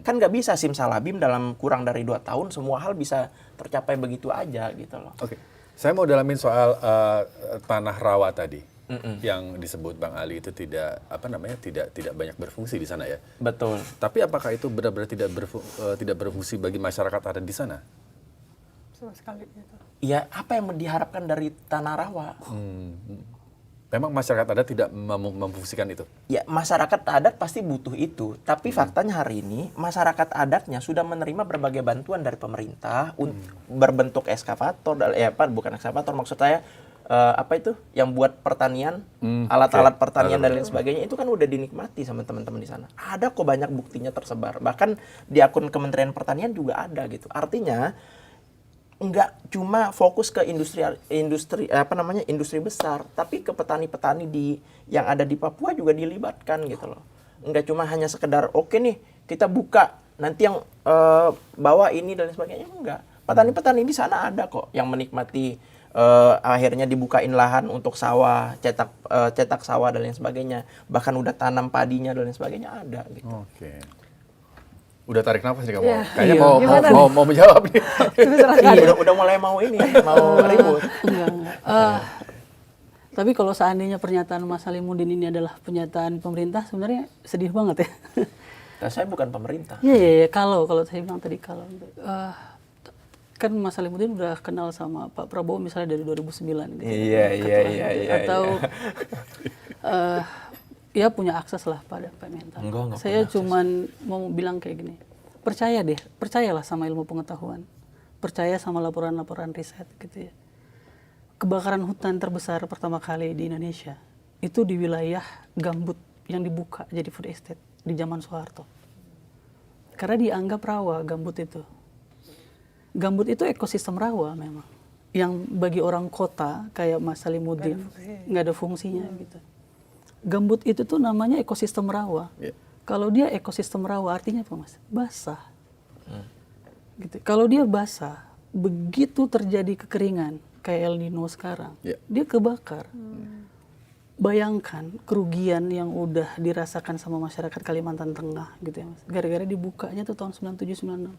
Kan nggak bisa simsalabim dalam kurang dari 2 tahun semua hal bisa tercapai begitu aja gitu loh. Saya mau dalamin soal tanah rawa tadi yang disebut Bang Ali itu tidak banyak berfungsi di sana ya. Betul. Tapi apakah itu benar-benar tidak berfungsi bagi masyarakat ada di sana? Sama sekali gitu. Ya apa yang diharapkan dari tanah rawa? Memang masyarakat adat tidak memfungsikan itu? Ya, masyarakat adat pasti butuh itu. Tapi faktanya hari ini, masyarakat adatnya sudah menerima berbagai bantuan dari pemerintah berbentuk ekskavator, bukan ekskavator, maksud saya, yang buat pertanian, alat-alat pertanian dan lain sebagainya, itu kan udah dinikmati sama teman-teman di sana. Ada kok banyak buktinya tersebar. Bahkan di akun Kementerian Pertanian juga ada gitu. Artinya, nggak cuma fokus ke industri besar, tapi ke petani-petani yang ada di Papua juga dilibatkan gitu loh. Nggak cuma hanya sekedar oke nih kita buka nanti yang bawa ini dan sebagainya, enggak. Petani-petani di sana ada kok yang menikmati akhirnya dibukain lahan untuk sawah, cetak sawah dan lain sebagainya. Bahkan udah tanam padinya dan lain sebagainya ada gitu. Udah tarik nafas nih kamu. Kayaknya mau menjawab nih. Udah mulai mau ribut. Tapi kalau seandainya pernyataan Mas Salimuddin ini adalah pernyataan pemerintah, sebenarnya sedih banget ya. Saya bukan pemerintah. Iya. Kalau saya bilang tadi kan Mas Salimuddin udah kenal sama Pak Prabowo misalnya dari 2009 gitu. Iya. Atau ya punya akses lah pada Pak Mentan. Saya cuman mau bilang kayak gini, percayalah sama ilmu pengetahuan, percaya sama laporan-laporan riset gitu ya. Kebakaran hutan terbesar pertama kali di Indonesia itu di wilayah gambut yang dibuka jadi food estate di zaman Soeharto. Karena dianggap rawa gambut itu. Gambut itu ekosistem rawa memang, yang bagi orang kota kayak Mas Salimuddin nggak ada fungsinya gitu. Gambut itu tuh namanya ekosistem rawa. Kalau dia ekosistem rawa artinya apa Mas? Basah. Gitu. Kalau dia basah, begitu terjadi kekeringan kayak El Nino sekarang, dia kebakar. Bayangkan kerugian yang udah dirasakan sama masyarakat Kalimantan Tengah gitu ya Mas. Gara-gara dibukanya tuh tahun 97-96.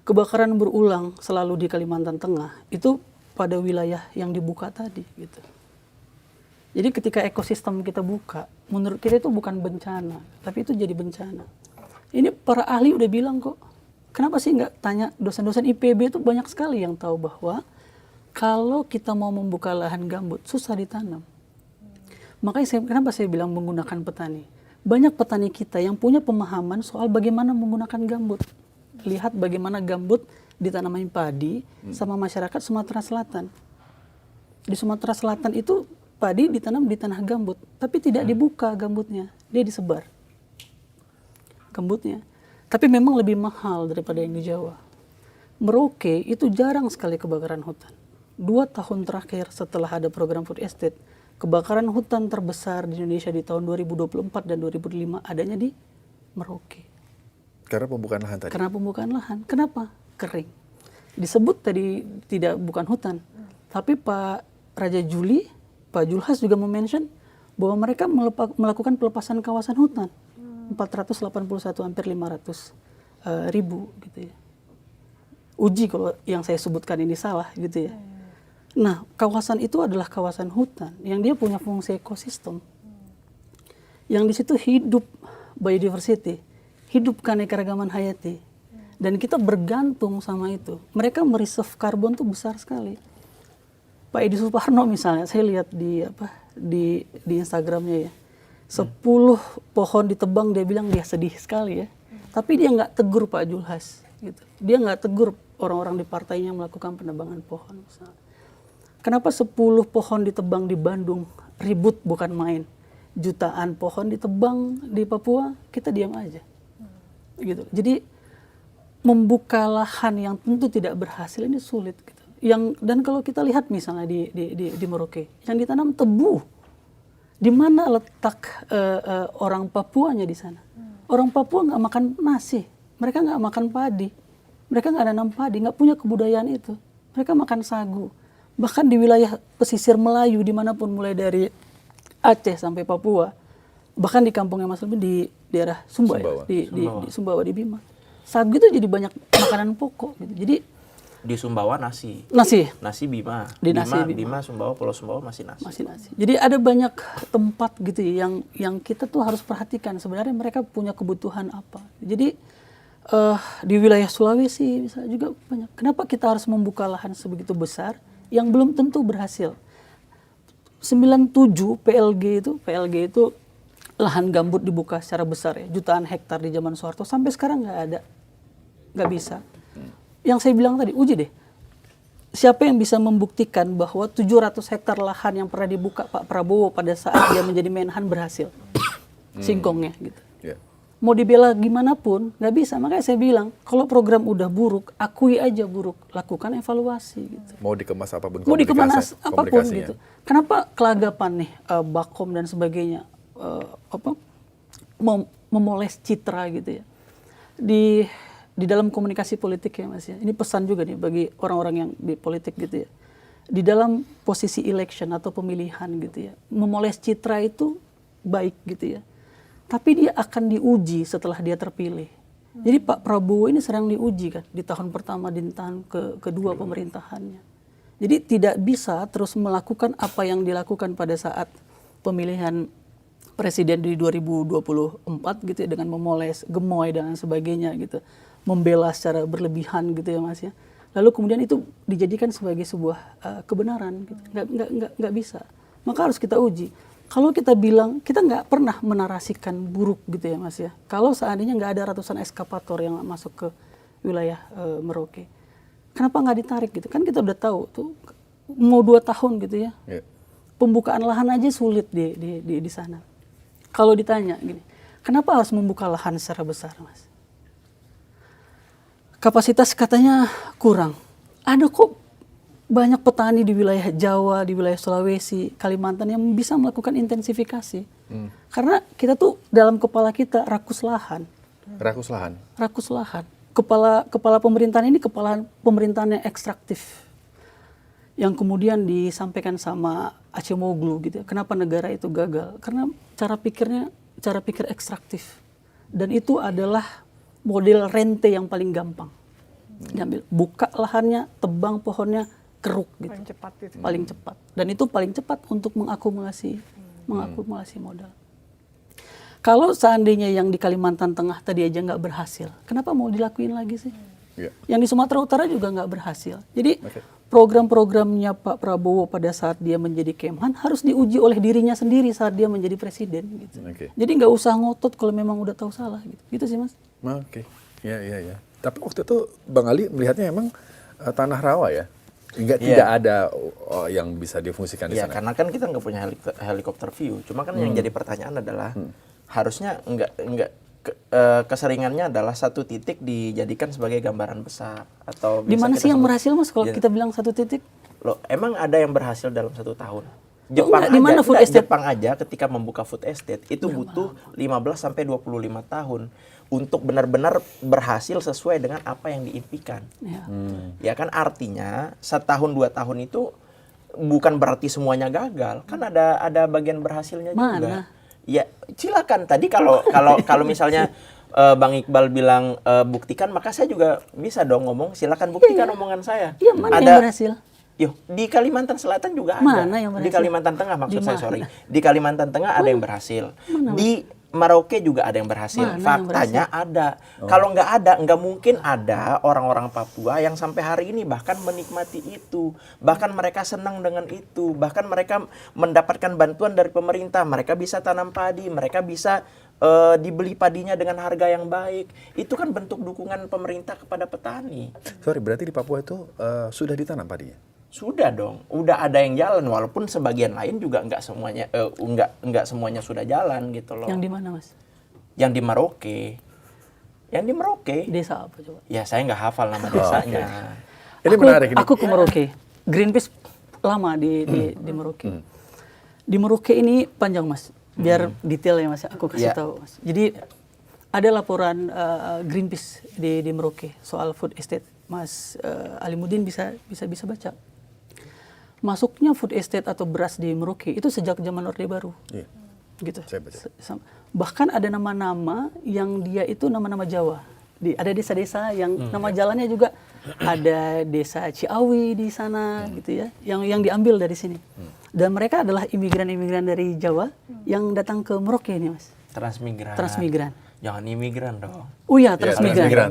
Kebakaran berulang selalu di Kalimantan Tengah itu pada wilayah yang dibuka tadi gitu. Jadi ketika ekosistem kita buka, menurut kita itu bukan bencana, tapi itu jadi bencana. Ini para ahli udah bilang kok, kenapa sih nggak tanya dosen-dosen IPB itu banyak sekali yang tahu bahwa kalau kita mau membuka lahan gambut, susah ditanam. Makanya kenapa saya bilang menggunakan petani. Banyak petani kita yang punya pemahaman soal bagaimana menggunakan gambut. Lihat bagaimana gambut ditanami padi sama masyarakat Sumatera Selatan. Di Sumatera Selatan itu padi ditanam di tanah gambut, tapi tidak dibuka gambutnya, dia disebar gambutnya. Tapi memang lebih mahal daripada yang di Jawa. Merauke itu jarang sekali kebakaran hutan. 2 tahun terakhir setelah ada program food estate, kebakaran hutan terbesar di Indonesia di tahun 2024 dan 2005 adanya di Merauke. Karena pembukaan lahan tadi. Karena pembukaan lahan. Kenapa? Kering. Disebut tadi tidak bukan hutan. Tapi Pak Raja Juli, Pak Julhas juga mention bahwa mereka melakukan pelepasan kawasan hutan. 481 hampir 500 ribu gitu ya. Uji kalau yang saya sebutkan ini salah gitu ya. Nah, kawasan itu adalah kawasan hutan yang dia punya fungsi ekosistem. Yang di situ hidup biodiversity, hidup keanekaragaman hayati. Dan kita bergantung sama itu. Mereka mereserve karbon tuh besar sekali. Pak Edi Suparno misalnya, saya lihat di Instagramnya ya. 10 pohon ditebang, dia bilang dia sedih sekali ya. Tapi dia nggak tegur Pak Julhas gitu. Dia nggak tegur orang-orang di partainya yang melakukan penebangan pohon misalnya. Kenapa 10 pohon ditebang di Bandung ribut bukan main? Jutaan pohon ditebang di Papua, kita diam aja. Gitu. Jadi membuka lahan yang tentu tidak berhasil ini sulit gitu. Dan kalau kita lihat misalnya di Merauke, yang ditanam tebu. Di mana letak orang Papuanya di sana? Orang Papua nggak makan nasi, mereka nggak makan padi, mereka nggak nanam padi, nggak punya kebudayaan itu. Mereka makan sagu. Bahkan di wilayah pesisir Melayu dimanapun mulai dari Aceh sampai Papua, bahkan di kampungnya Mas Lebih di daerah Sumbawa. Ya, di Sumbawa di Bima, sagu itu jadi banyak makanan pokok gitu. Jadi di Sumbawa nasi Bima, di Bima Sumbawa, Pulau Sumbawa masih nasi. Jadi ada banyak tempat gitu ya, yang kita tuh harus perhatikan sebenarnya mereka punya kebutuhan apa. Jadi di wilayah Sulawesi misalnya juga banyak. Kenapa kita harus membuka lahan sebegitu besar yang belum tentu berhasil? 97 PLG itu lahan gambut dibuka secara besar ya, jutaan hektar di zaman Soeharto, sampai sekarang nggak bisa. Yang saya bilang tadi, uji deh. Siapa yang bisa membuktikan bahwa 700 hektar lahan yang pernah dibuka Pak Prabowo pada saat dia menjadi Menhan berhasil? Singkongnya gitu. Yeah. Mau dibela gimana pun, nggak bisa. Makanya saya bilang, kalau program udah buruk, akui aja buruk. Lakukan evaluasi gitu. Mau dikemas apapun Mau dikemas apapun gitu. Kenapa kelagapan nih, Bakom dan sebagainya, memoles citra gitu ya. Di dalam komunikasi politik ya Mas ya, ini pesan juga nih bagi orang-orang yang di politik gitu ya. Di dalam posisi election atau pemilihan gitu ya, memoles citra itu baik gitu ya. Tapi dia akan diuji setelah dia terpilih. Jadi Pak Prabowo ini sedang diuji kan di tahun pertama, di tahun kedua pemerintahannya. Jadi tidak bisa terus melakukan apa yang dilakukan pada saat pemilihan presiden di 2024 gitu ya, dengan memoles, gemoy dan sebagainya gitu. Membela secara berlebihan gitu ya Mas ya. Lalu kemudian itu dijadikan sebagai sebuah kebenaran gitu. Nggak bisa. Maka harus kita uji. Kalau kita bilang, kita nggak pernah menarasikan buruk gitu ya Mas ya. Kalau seandainya nggak ada ratusan eskapator yang masuk ke wilayah Merauke, kenapa nggak ditarik gitu? Kan kita udah tahu tuh mau 2 tahun gitu ya. Yeah. Pembukaan lahan aja sulit di sana. Kalau ditanya gini, kenapa harus membuka lahan secara besar Mas? Kapasitas katanya kurang. Ada kok banyak petani di wilayah Jawa, di wilayah Sulawesi, Kalimantan yang bisa melakukan intensifikasi. Karena kita tuh dalam kepala kita rakus lahan. Rakus lahan. Kepala pemerintahan ini kepala pemerintahan yang ekstraktif. Yang kemudian disampaikan sama Acemoglu gitu. Kenapa negara itu gagal? Karena cara pikir ekstraktif. Dan itu adalah model rente yang paling gampang. Diambil, buka lahannya, tebang pohonnya, keruk gitu. Paling cepat. Dan itu paling cepat untuk mengakumulasi modal. Kalau seandainya yang di Kalimantan Tengah tadi aja nggak berhasil, kenapa mau dilakuin lagi sih? Yeah. Yang di Sumatera Utara juga nggak berhasil. Jadi program-programnya Pak Prabowo pada saat dia menjadi Kemhan harus diuji oleh dirinya sendiri saat dia menjadi presiden. Gitu. Jadi nggak usah ngotot kalau memang udah tahu salah. Gitu sih Mas. Ya. Tapi waktu itu Bang Ali melihatnya emang tanah rawa ya? Tidak ada yang bisa difungsikan di sana. Karena kan kita nggak punya helikopter view. Cuma kan yang jadi pertanyaan adalah harusnya keseringannya adalah satu titik dijadikan sebagai gambaran besar atau di mana sih yang berhasil Mas kalau kita bilang satu titik? Loh, emang ada yang berhasil dalam 1 tahun? Jepang aja ketika membuka food estate itu butuh 15 sampai 25 tahun untuk benar-benar berhasil sesuai dengan apa yang diimpikan. Ya kan, artinya 1-2 tahun itu bukan berarti semuanya gagal. Kan ada bagian berhasilnya juga. Ya, silakan. Tadi kalau misalnya Bang Iqbal bilang buktikan, maka saya juga bisa dong ngomong silakan buktikan omongan saya. Iya, mana yang berhasil? Di Kalimantan Selatan juga ada. Mana yang berhasil? Di Kalimantan Tengah maksud saya, sorry. Di Kalimantan Tengah ada yang berhasil. Di Merauke juga ada yang berhasil. Faktanya ada. Kalau nggak ada, nggak mungkin ada orang-orang Papua yang sampai hari ini bahkan menikmati itu. Bahkan mereka senang dengan itu. Bahkan mereka mendapatkan bantuan dari pemerintah. Mereka bisa tanam padi. Mereka bisa dibeli padinya dengan harga yang baik. Itu kan bentuk dukungan pemerintah kepada petani. Sorry, berarti di Papua itu sudah ditanam padinya? Sudah dong, udah ada yang jalan, walaupun sebagian lain juga nggak semuanya sudah jalan gitu loh. Yang di mana, Mas? Yang di Merauke. Yang di Merauke. Desa apa coba? Ya saya nggak hafal nama desanya. Ini menarik ini. Aku ke Merauke. Greenpeace lama di Merauke. Di Merauke ini panjang, Mas. Biar detail ya, Mas. Aku kasih tahu, Mas. Jadi ada laporan Greenpeace di Merauke soal food estate. Mas Alimuddin bisa baca. Masuknya food estate atau beras di Merauke itu sejak zaman Orde Baru. Gitu. Saya baca. Bahkan ada nama-nama yang dia itu nama-nama Jawa. Ada desa-desa yang nama jalannya juga ada desa Ciawi di sana gitu ya, yang diambil dari sini. Dan mereka adalah imigran-imigran dari Jawa yang datang ke Merauke ini, Mas. Transmigran. Jangan imigran dong. Oh iya, transmigran.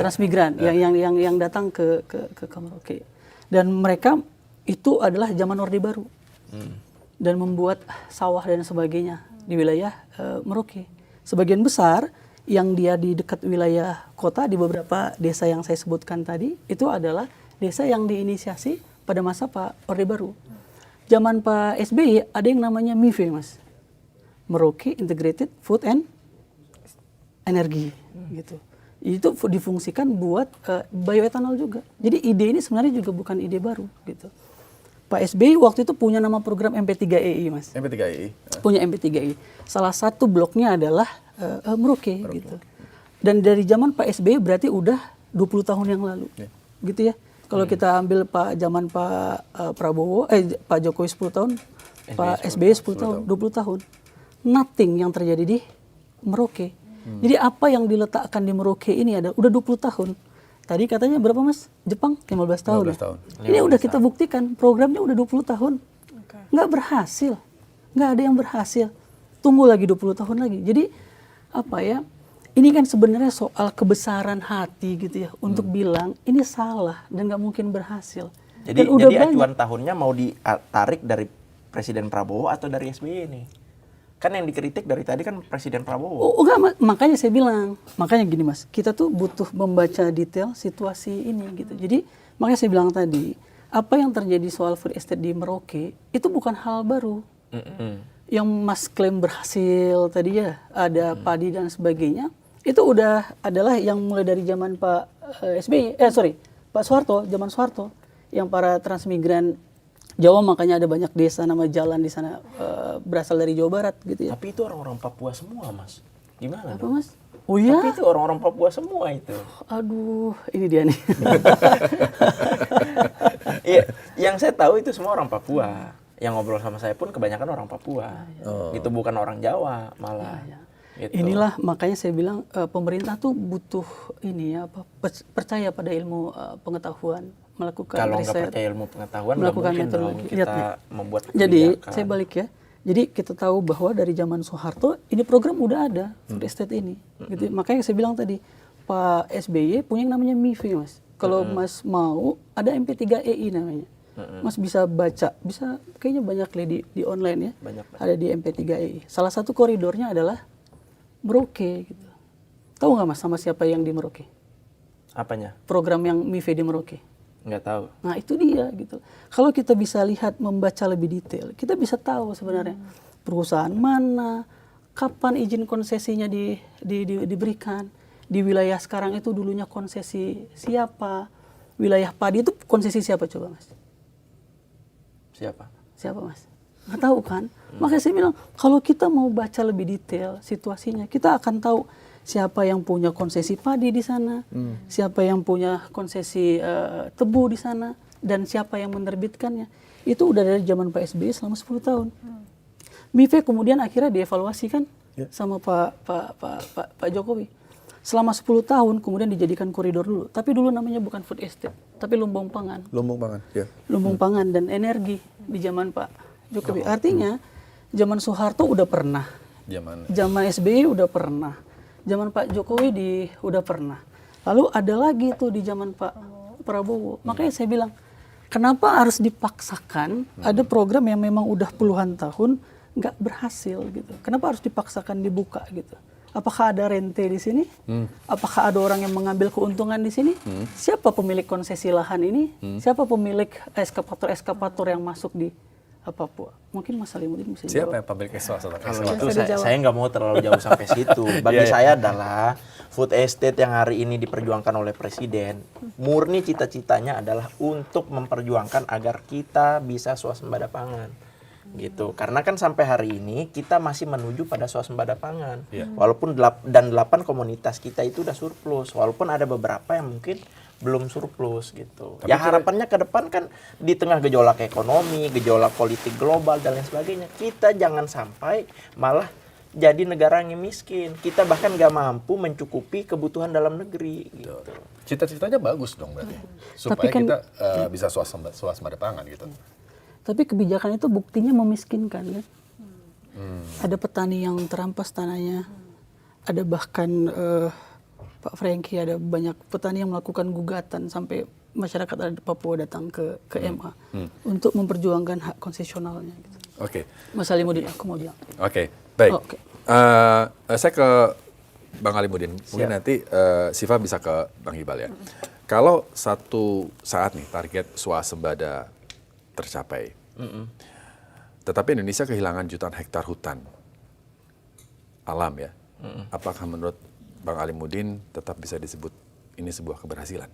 Transmigran Ya. yang datang ke Merauke. Dan mereka itu adalah zaman Orde Baru. Dan membuat sawah dan sebagainya di wilayah Merauke. Sebagian besar yang dia di dekat wilayah kota di beberapa desa yang saya sebutkan tadi itu adalah desa yang diinisiasi pada masa Pak Orde Baru. Zaman Pak SBY ada yang namanya MIFE, Mas. Merauke Integrated Food and Energy gitu. Itu difungsikan buat bioetanol juga. Jadi ide ini sebenarnya juga bukan ide baru gitu. Pak SBY waktu itu punya nama program MP3EI, Mas. MP3EI. Punya MP3EI. Salah satu bloknya adalah Merauke gitu. Dan dari zaman Pak SBY berarti udah 20 tahun yang lalu. Gitu ya. Kalau kita ambil zaman Pak Prabowo, Pak Jokowi 10 tahun, Pak SBY 10 tahun, 20 tahun. Nothing yang terjadi di Merauke. Jadi apa yang diletakkan di Merauke ini ada udah 20 tahun. Tadi katanya berapa, Mas? Jepang 15 tahun. 15 tahun. Ini udah kita buktikan programnya udah 20 tahun. Nggak berhasil. Nggak ada yang berhasil. Tunggu lagi 20 tahun lagi. Jadi apa ya? Ini kan sebenarnya soal kebesaran hati gitu ya untuk bilang ini salah dan nggak mungkin berhasil. Jadi dan acuan tahunnya mau ditarik dari Presiden Prabowo atau dari SBY ini? Kan yang dikritik dari tadi kan Presiden Prabowo. Oh, enggak, makanya saya bilang, makanya gini, Mas, kita tuh butuh membaca detail situasi ini gitu. Jadi makanya saya bilang tadi, apa yang terjadi soal food estate di Merauke itu bukan hal baru. Yang Mas klaim berhasil tadi ya, ada padi dan sebagainya, itu udah adalah yang mulai dari zaman Pak Pak Soeharto, zaman Soeharto, yang para transmigran Jawa, makanya ada banyak desa nama jalan di sana berasal dari Jawa Barat gitu ya. Tapi itu orang-orang Papua semua, Mas. Gimana Apa, dong? Mas? Oh iya? Tapi itu orang-orang Papua semua itu. Aduh, ini dia nih. Iya, yang saya tahu itu semua orang Papua. Yang ngobrol sama saya pun kebanyakan orang Papua. Itu bukan orang Jawa malah. Gitu. Inilah makanya saya bilang pemerintah tuh butuh ini ya, percaya pada ilmu pengetahuan, melakukan kalau riset. Kalau nggak percaya ilmu pengetahuan, melakukan nggak mungkin dong kita membuat kebijakan. Jadi saya balik ya. Jadi kita tahu bahwa dari zaman Soeharto ini program udah ada food estate ini. Gitu. Makanya saya bilang tadi Pak SBY punya yang namanya MIFI, Mas. Kalau Mas mau ada MP3EI namanya. Mas bisa baca, bisa kayaknya banyak di online ya. Banyak. Ada di MP3EI. Salah satu koridornya adalah Merauke gitu. Tahu nggak, Mas, sama siapa yang di Merauke? Apanya? Program yang MIFE di Merauke. Nggak tahu. Nah itu dia gitu. Kalau kita bisa lihat, membaca lebih detail, kita bisa tahu sebenarnya perusahaan mana, kapan izin konsesinya diberikan. Di wilayah sekarang itu dulunya konsesi siapa? Wilayah padi itu konsesi siapa coba, Mas? Siapa? Siapa, Mas? Nggak tahu kan? Makanya saya bilang, kalau kita mau baca lebih detail situasinya, kita akan tahu siapa yang punya konsesi padi di sana, siapa yang punya konsesi tebu di sana, dan siapa yang menerbitkannya. Itu udah dari zaman Pak SBY selama 10 tahun. MIFE kemudian akhirnya dievaluasi kan sama Pak Jokowi. Selama 10 tahun kemudian dijadikan koridor dulu. Tapi dulu namanya bukan food estate, tapi lumbung pangan. Lumbung pangan, ya. Lumbung pangan dan energi di zaman Pak Jokowi. Artinya zaman Soeharto udah pernah. Zaman SBY udah pernah. Zaman Pak Jokowi udah pernah. Lalu ada lagi tuh di zaman Pak Prabowo. Makanya saya bilang, kenapa harus dipaksakan ada program yang memang udah puluhan tahun nggak berhasil gitu. Kenapa harus dipaksakan dibuka gitu? Apakah ada rente di sini? Apakah ada orang yang mengambil keuntungan di sini? Siapa pemilik konsesi lahan ini? Siapa pemilik eskapator yang masuk di Papua? Mungkin Mas Salimuddin bisa jawab. Siapa yang pemilik eskapator? Kalau itu saya nggak mau terlalu jauh sampai situ. Bagi saya adalah food estate yang hari ini diperjuangkan oleh Presiden, murni cita-citanya adalah untuk memperjuangkan agar kita bisa swasembada pangan. Gitu. Karena kan sampai hari ini kita masih menuju pada swasembada pangan. Walaupun 8 komunitas kita itu udah surplus, walaupun ada beberapa yang mungkin belum surplus gitu. Tapi ya harapannya ke depan kan di tengah gejolak ekonomi, gejolak politik global dan lain sebagainya, kita jangan sampai malah jadi negara yang miskin. Kita bahkan nggak mampu mencukupi kebutuhan dalam negeri. Gitu. Cita-citanya bagus dong berarti, supaya kan, kita bisa swasembada pangan gitu. Tapi kebijakan itu buktinya memiskinkan kan. Ada petani yang terampas tanahnya, ada bahkan Pak Franky, ada banyak petani yang melakukan gugatan sampai masyarakat adat Papua datang ke MA untuk memperjuangkan hak konsesionalnya. Gitu. Oke. Mas Salimuddin, aku mau bilang. Oke, baik. Okay. Saya ke Bang Alimuddin. Mungkin nanti Siva bisa ke Bang Iqbal ya. Kalau satu saat nih target swasembada tercapai, tetapi Indonesia kehilangan jutaan hektar hutan alam ya. Apakah menurut Bang Alimuddin tetap bisa disebut ini sebuah keberhasilan?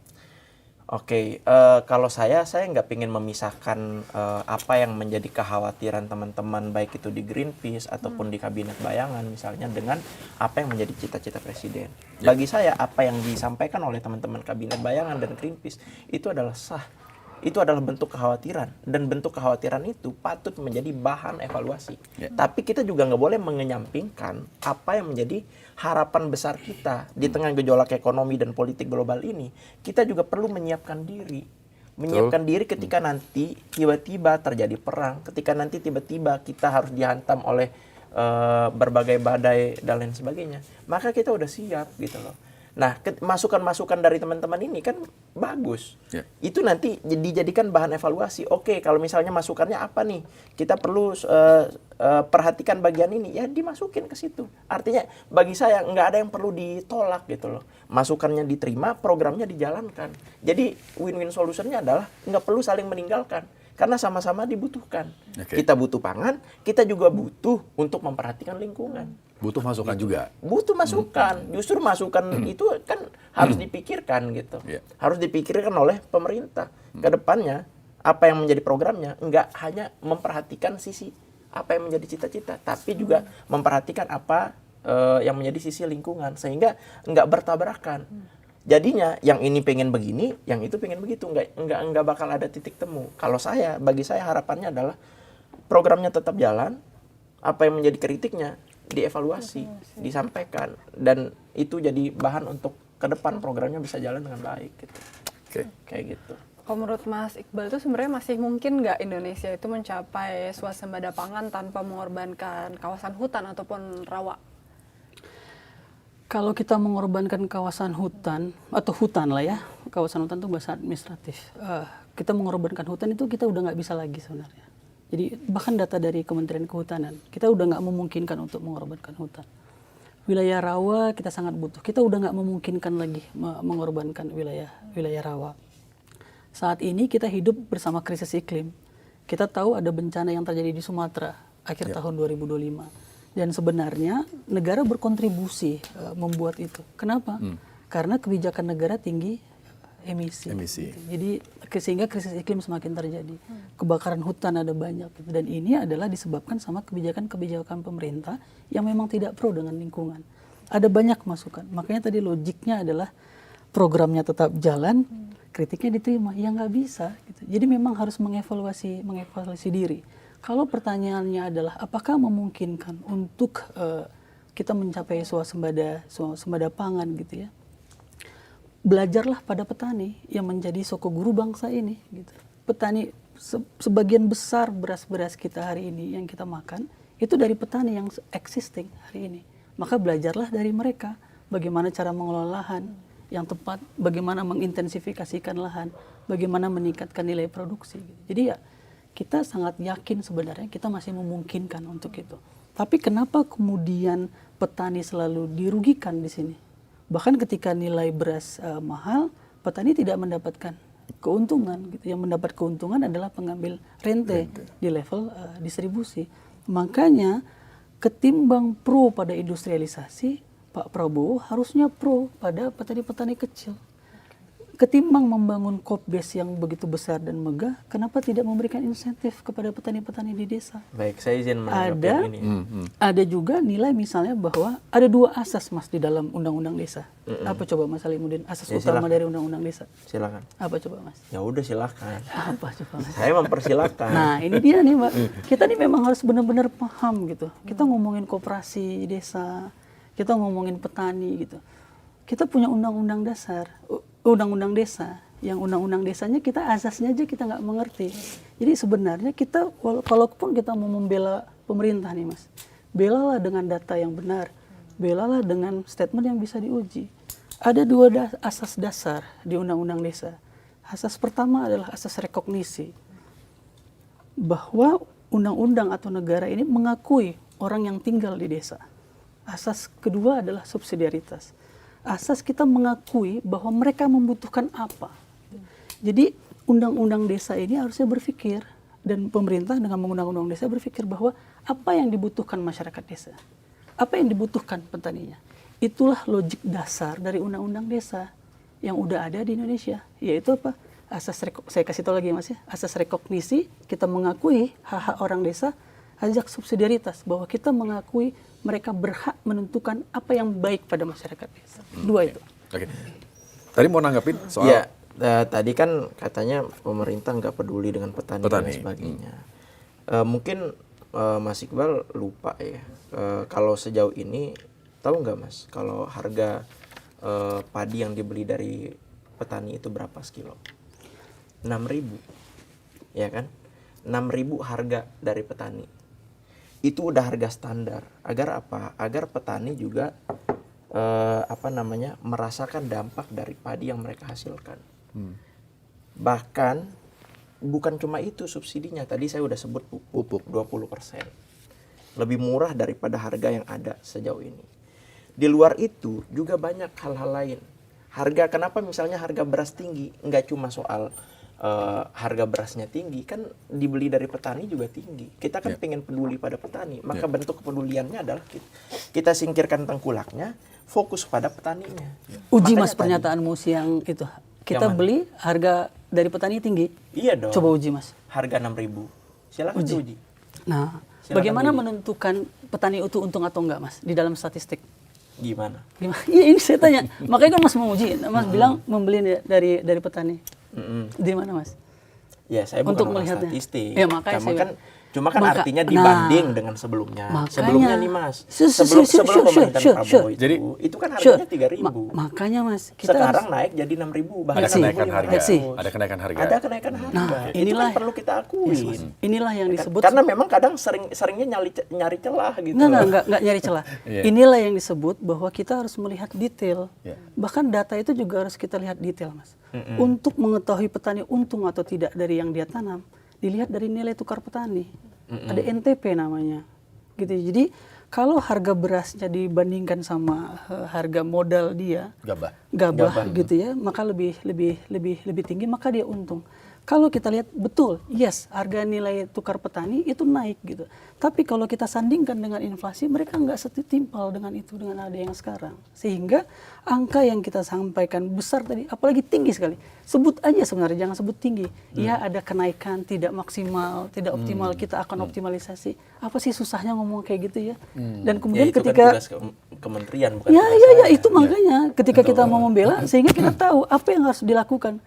Oke, kalau saya nggak ingin memisahkan apa yang menjadi kekhawatiran teman-teman baik itu di Greenpeace ataupun di Kabinet Bayangan misalnya dengan apa yang menjadi cita-cita Presiden. Bagi saya apa yang disampaikan oleh teman-teman Kabinet Bayangan dan Greenpeace itu adalah sah. Itu adalah bentuk kekhawatiran dan bentuk kekhawatiran itu patut menjadi bahan evaluasi. Tapi kita juga nggak boleh mengenyampingkan apa yang menjadi harapan besar kita di tengah gejolak ekonomi dan politik global ini. Kita juga perlu menyiapkan diri. Menyiapkan diri ketika nanti tiba-tiba terjadi perang, ketika nanti tiba-tiba kita harus dihantam oleh berbagai badai dan lain sebagainya. Maka kita udah siap gitu loh. Nah, masukan-masukan dari teman-teman ini kan bagus. Itu nanti dijadikan bahan evaluasi. Oke, kalau misalnya masukannya apa nih? Kita perlu perhatikan bagian ini. Ya dimasukin ke situ. Artinya bagi saya nggak ada yang perlu ditolak gitu loh. Masukannya diterima, programnya dijalankan. Jadi win-win solutionnya adalah nggak perlu saling meninggalkan. Karena sama-sama dibutuhkan. Kita butuh pangan, kita juga butuh untuk memperhatikan lingkungan. Butuh masukan juga. Butuh masukan. Justru masukan itu kan harus dipikirkan gitu. Harus dipikirkan oleh pemerintah. Kedepannya apa yang menjadi programnya nggak hanya memperhatikan sisi apa yang menjadi cita-cita, tapi juga memperhatikan apa yang menjadi sisi lingkungan sehingga nggak bertabrakan. Jadinya yang ini pengen begini, yang itu pengen begitu, nggak bakal ada titik temu. Kalau bagi saya harapannya adalah programnya tetap jalan, apa yang menjadi kritiknya dievaluasi, disampaikan, dan itu jadi bahan untuk ke depan programnya bisa jalan dengan baik gitu. Kayak gitu. Kalau menurut Mas Iqbal itu sebenarnya masih mungkin nggak Indonesia itu mencapai swasembada pangan tanpa mengorbankan kawasan hutan ataupun rawa? Kalau kita mengorbankan kawasan hutan, atau hutan lah ya, kawasan hutan itu bahasa administratif. Kita mengorbankan hutan itu kita udah nggak bisa lagi sebenarnya. Jadi bahkan data dari Kementerian Kehutanan, kita udah nggak memungkinkan untuk mengorbankan hutan. Wilayah rawa kita sangat butuh. Kita udah nggak memungkinkan lagi mengorbankan wilayah rawa. Saat ini kita hidup bersama krisis iklim. Kita tahu ada bencana yang terjadi di Sumatera akhir tahun 2025. Dan sebenarnya negara berkontribusi membuat itu. Kenapa? Karena kebijakan negara tinggi emisi. Emisi. Gitu. Jadi sehingga krisis iklim semakin terjadi. Kebakaran hutan ada banyak gitu. Dan ini adalah disebabkan sama kebijakan-kebijakan pemerintah yang memang tidak pro dengan lingkungan. Ada banyak masukan. Makanya tadi logiknya adalah programnya tetap jalan, kritiknya diterima. Ya nggak bisa. Gitu. Jadi memang harus mengevaluasi diri. Kalau pertanyaannya adalah apakah memungkinkan untuk kita mencapai swasembada pangan gitu ya? Belajarlah pada petani yang menjadi soko guru bangsa ini. Gitu. Petani sebagian besar beras-beras kita hari ini yang kita makan itu dari petani yang existing hari ini. Maka belajarlah dari mereka bagaimana cara mengelola lahan yang tepat, bagaimana mengintensifikasikan lahan, bagaimana meningkatkan nilai produksi. Gitu. Jadi ya kita sangat yakin sebenarnya kita masih memungkinkan untuk itu. Tapi kenapa kemudian petani selalu dirugikan di sini? Bahkan ketika nilai beras mahal, petani tidak mendapatkan keuntungan. Gitu. Yang mendapat keuntungan adalah pengambil rente di level distribusi. Makanya ketimbang pro pada industrialisasi, Pak Prabowo harusnya pro pada petani-petani kecil. Ketimbang membangun COP-BES yang begitu besar dan megah, kenapa tidak memberikan insentif kepada petani-petani di desa? Baik, saya izin menanggapi ini. Ada juga nilai misalnya bahwa ada 2 asas Mas di dalam Undang-Undang Desa. Apa coba Mas Alimuddin? Asas utama dari Undang-Undang Desa. Silakan. Apa coba Mas? Ya udah silakan. Apa coba Mas? Saya mempersilakan. Nah ini dia nih Mbak. Kita nih memang harus benar-benar paham gitu. Kita ngomongin koperasi desa, kita ngomongin petani gitu. Kita punya undang-undang dasar, undang-undang desa, yang undang-undang desanya kita asasnya aja kita nggak mengerti. Jadi sebenarnya kita, kalaupun kita mau membela pemerintah nih Mas, belalah dengan data yang benar, belalah dengan statement yang bisa diuji. Ada 2 asas dasar di undang-undang desa. Asas pertama adalah asas rekognisi, bahwa undang-undang atau negara ini mengakui orang yang tinggal di desa. Asas kedua adalah subsidiaritas. Asas kita mengakui bahwa mereka membutuhkan apa. Jadi undang-undang desa ini harusnya berpikir, dan pemerintah dengan menggunakan undang-undang desa berpikir bahwa apa yang dibutuhkan masyarakat desa, apa yang dibutuhkan petaninya. Itulah logik dasar dari undang-undang desa yang udah ada di Indonesia, yaitu apa? Saya kasih tahu lagi Mas ya, asas rekognisi, kita mengakui hak-hak orang desa, ajak subsidiaritas, bahwa kita mengakui mereka berhak menentukan apa yang baik pada masyarakat desa. 2 itu. Oke. Tadi mau nanggapin soal... Ya, tadi kan katanya pemerintah nggak peduli dengan petani dan sebagainya. Mungkin Mas Iqbal lupa ya, kalau sejauh ini, tahu nggak Mas, kalau harga padi yang dibeli dari petani itu berapa sekilo? 6.000, ya kan? 6.000 harga dari petani. Itu udah harga standar. Agar apa? Agar petani juga merasakan dampak dari padi yang mereka hasilkan. Bahkan bukan cuma itu subsidinya. Tadi saya udah sebut pupuk 20%. Lebih murah daripada harga yang ada sejauh ini. Di luar itu juga banyak hal-hal lain. Kenapa misalnya harga beras tinggi? Nggak cuma soal harga berasnya tinggi, kan dibeli dari petani juga tinggi. Kita kan pengen peduli pada petani, maka bentuk kepeduliannya adalah kita singkirkan tengkulaknya, fokus pada petaninya. Uji Makanya Mas pernyataanmu siang itu. Kita beli harga dari petani tinggi. Iya dong. Coba uji Mas. Harga 6.000. Silakan uji. Nah, Silakan bagaimana uji. menentukan petani itu untung atau enggak Mas di dalam statistik? Gimana? Iya ini saya tanya. Makanya kan Mas mau uji. Mas bilang membeli dari petani. Di mana Mas? Ya saya Untuk bukan orang melihatnya. statistik. Ya, makanya Cuma kan artinya dibanding dengan sebelumnya. Makanya, sebelumnya nih Mas. Sebelum pemerintahan Prabowo itu kan harganya 3.000. Makanya Mas, kita sekarang naik jadi 6.000. Ada kenaikan harga. Ada kenaikan harga. Nah, itu inilah kan perlu kita akui. Inilah yang disebut, Karena memang kadang seringnya nyari celah gitu. Enggak nyari celah. Inilah yang disebut bahwa kita harus melihat detail. Bahkan data itu juga harus kita lihat detail Mas. Untuk mengetahui petani untung atau tidak dari yang dia tanam, dilihat dari nilai tukar petani. Ada NTP namanya. Gitu. Jadi kalau harga berasnya dibandingkan sama harga modal dia, gabah gitu ya, maka lebih tinggi, maka dia untung. Kalau kita lihat betul, yes, harga nilai tukar petani itu naik gitu. Tapi kalau kita sandingkan dengan inflasi, mereka nggak setimpal dengan itu, dengan ada yang sekarang. Sehingga angka yang kita sampaikan besar tadi, apalagi tinggi sekali. Sebut aja sebenarnya, jangan sebut tinggi. Ya ada kenaikan, tidak maksimal, tidak optimal, kita akan optimalisasi. Apa sih susahnya ngomong kayak gitu ya? Dan kemudian itu ketika... kan tugas kementerian, bukan Ya, tugas ya, saya. itu makanya ketika kita mau membela, sehingga kita tahu apa yang harus dilakukan.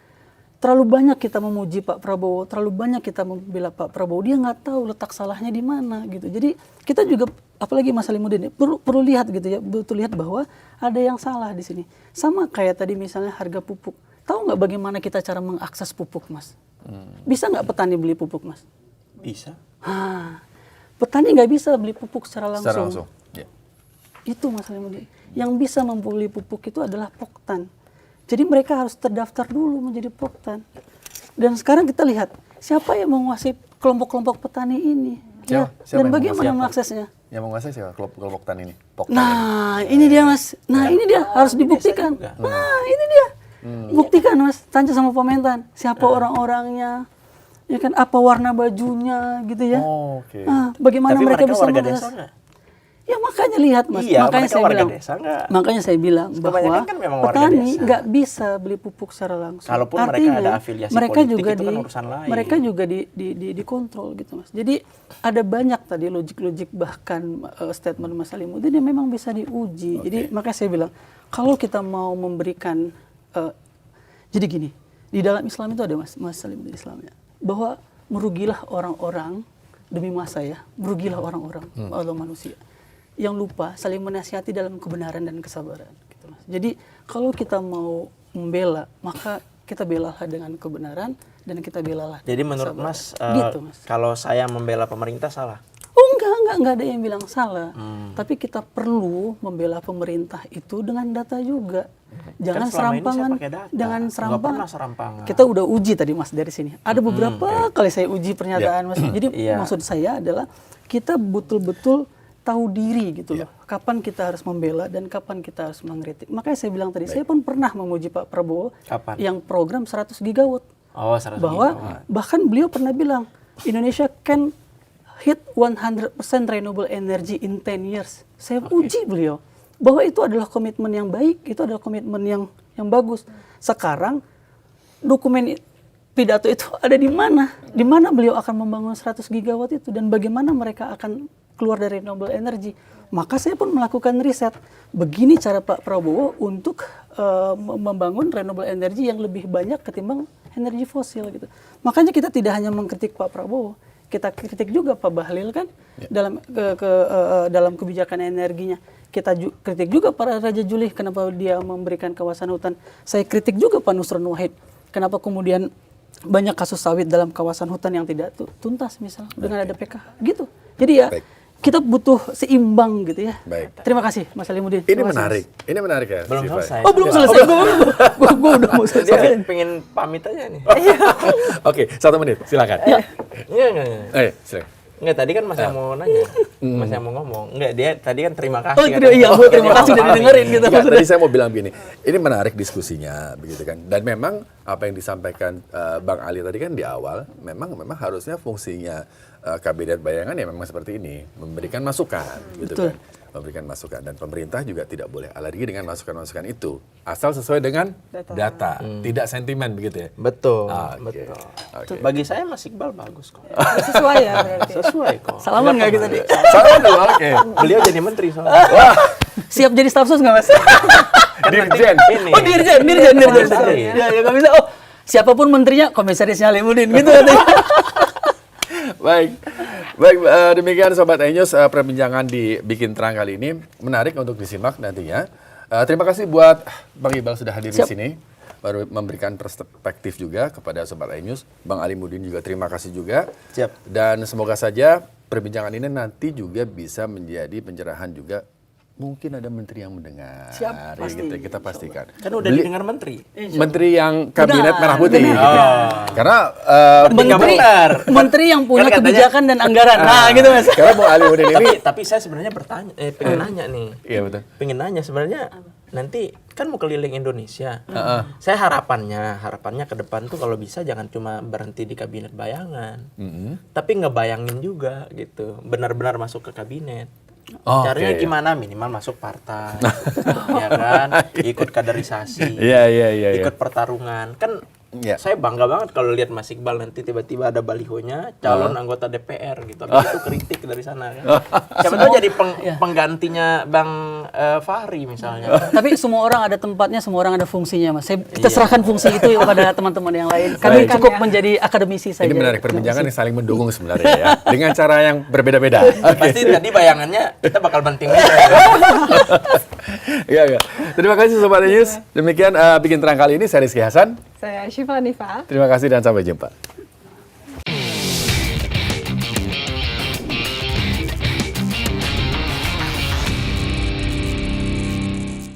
Terlalu banyak kita memuji Pak Prabowo, terlalu banyak kita membela Pak Prabowo, dia nggak tahu letak salahnya di mana gitu. Jadi kita juga, apalagi Mas Salimuddin, perlu lihat gitu ya, betul lihat bahwa ada yang salah di sini. Sama kayak tadi misalnya harga pupuk. Tahu nggak bagaimana kita cara mengakses pupuk, Mas? Bisa nggak petani beli pupuk, Mas? Bisa. Petani nggak bisa beli pupuk secara langsung. Secara langsung. Ya. Itu Mas Salimuddin. Yang bisa membeli pupuk itu adalah Poktan. Jadi mereka harus terdaftar dulu menjadi Poktan. Dan sekarang kita lihat siapa yang menguasai kelompok-kelompok petani ini. Siapa? Ya. Siapa Dan yang bagaimana menguasai? mengaksesnya? Yang menguasai siapa? Kelompok tani ini. Poktan Nah, ini dia Mas. Nah, ini dia harus dibuktikan. Nah, ini dia. Buktikan Mas, tanya sama Pementan. Siapa orang-orangnya? Ya kan, apa warna bajunya gitu ya. Oh, oke. Nah, bagaimana Tapi mereka bisa warga mengakses? desa nggak? Ya makanya lihat Mas, Iya, makanya mereka saya warga bilang, desa nggak? makanya saya bilang bahwa Kebanyakan kan memang warga petani desa. nggak bisa beli pupuk secara langsung. Kalaupun mereka ada afiliasi mereka politik, juga itu kan urusan lain. mereka juga dikontrol gitu Mas. Jadi ada banyak tadi logik-logik bahkan statement Mas Salimuddin yang memang bisa diuji. Jadi makanya saya bilang kalau kita mau memberikan jadi gini, di dalam Islam itu ada Mas Salimuddin Islamnya bahwa merugilah orang-orang demi masa ya, merugilah orang-orang atau manusia yang lupa saling menasihati dalam kebenaran dan kesabaran gitu Mas. Jadi kalau kita mau membela, maka kita belalah dengan kebenaran dan kita belalah. Jadi menurut Mas, gitu, Mas. kalau saya membela pemerintah salah? Oh enggak ada yang bilang salah. Tapi kita perlu membela pemerintah itu dengan data juga. Jangan Kan selama ini saya serampangan, pakai data. jangan Nggak serampangan. pernah serampangan. Kita udah uji tadi Mas dari sini. Ada beberapa kali saya uji pernyataan Mas. Jadi Iya. maksud saya adalah kita betul-betul tahu diri gitu loh. Kapan kita harus membela dan kapan kita harus mengkritik. Makanya saya bilang tadi, saya pun pernah memuji Pak Prabowo Kapan? yang program 100 gigawatt. Oh, 100 Bahwa gigawatt. bahkan beliau pernah bilang Indonesia can hit 100% renewable energy in 10 years. Saya uji beliau bahwa itu adalah komitmen yang baik, itu adalah komitmen yang bagus. Sekarang dokumen pidato itu ada di mana? Di mana beliau akan membangun 100 gigawatt itu dan bagaimana mereka akan keluar dari renewable energy. Maka saya pun melakukan riset. Begini cara Pak Prabowo untuk membangun renewable energy yang lebih banyak ketimbang energi fosil gitu. Makanya kita tidak hanya mengkritik Pak Prabowo, kita kritik juga Pak Bahlil kan dalam kebijakan energinya. Kita kritik juga para Raja Juli kenapa dia memberikan kawasan hutan. Saya kritik juga Pak Nusron Wahid kenapa kemudian banyak kasus sawit dalam kawasan hutan yang tidak tuntas misalnya dengan ada PKH gitu. Jadi ya kita butuh seimbang gitu ya. Baik. Terima kasih Mas Salimuddin. Ini menarik. Ini menarik ya. Belum Siva? selesai. Oh belum selesai. Gue udah mau selesai. Dia pengen pamit aja nih. Oke, 1 menit. Silakan. Enggak. Silakan. Enggak, tadi kan Mas yang mau nanya. Mas yang mau ngomong. Enggak, dia tadi kan terima kasih. Oh iya, gue terima kasih udah didengerin gitu. Enggak, tadi saya mau bilang begini, ini menarik diskusinya, begitu kan. Dan memang apa yang disampaikan Bang Ali tadi kan di awal, memang harusnya fungsinya kabinet bayangan ya memang seperti ini, memberikan masukan, gitu kan. Memberikan masukan dan pemerintah juga tidak boleh alergi dengan masukan-masukan itu, asal sesuai dengan data, tidak sentimen begitu ya. Betul, Oke. betul. Oke. Bagi saya Mas Iqbal bagus kok. Sesuai ya berarti. Sesuai kok. Salaman nggak kita nih? Salah dulu, oke. Beliau jadi menteri soalnya. Wah, Siap jadi staf sus nggak Mas? Dirjen. Ini. Oh dirjen. Komisaris. Ya nggak bisa. Oh siapapun menterinya komisaris Salimuddin gitu. Baik, demikian Sobat iNews perbincangan di Bikin Terang kali ini. Menarik untuk disimak nantinya. Terima kasih buat Bang Iqbal sudah hadir di sini. Baru memberikan perspektif juga kepada Sobat iNews. Bang Ali Mudin juga terima kasih juga. Siap. Dan semoga saja perbincangan ini nanti juga bisa menjadi pencerahan juga mungkin ada menteri yang mendengar. Siap, Ya, pasti. kita pastikan. Kan udah didengar menteri. Menteri yang kabinet Benar, merah putih. benar. Gitu. Karena Menteri, benar. menteri yang punya Kan katanya- kebijakan dan anggaran. Nah, gitu Mas. karena Bung Alimuddin ini Tapi saya sebenarnya pengen nanya nih. iya betul. Pengen nanya sebenarnya nanti kan mau keliling Indonesia. Saya harapannya ke depan tuh kalau bisa jangan cuma berhenti di kabinet bayangan, tapi ngebayangin juga gitu, benar-benar masuk ke kabinet. Oh, Caranya oke. gimana? Minimal masuk partai, ya kan? Ikut kaderisasi, Iya. ikut pertarungan. Kan Iya. saya bangga banget kalau lihat Mas Iqbal nanti tiba-tiba ada balihonya calon anggota DPR gitu. Habis itu kritik dari sana kan. Siapa tahu jadi penggantinya Bang Fahri misalnya. Tapi semua orang ada tempatnya, semua orang ada fungsinya, Mas. Kita serahkan fungsi itu kepada teman-teman yang lain. Kami Baik. cukup menjadi akademisi saja. Ini menarik perbincangan yang saling mendukung sebenarnya ya. Dengan cara yang berbeda-beda. Pasti tadi bayangannya kita bakal banting meja. Iya. Terima kasih Sobat News. Demikian Bikin Terang kali ini, saya Rizky Hasan. Saya Syifa Nifa. Terima kasih dan sampai jumpa.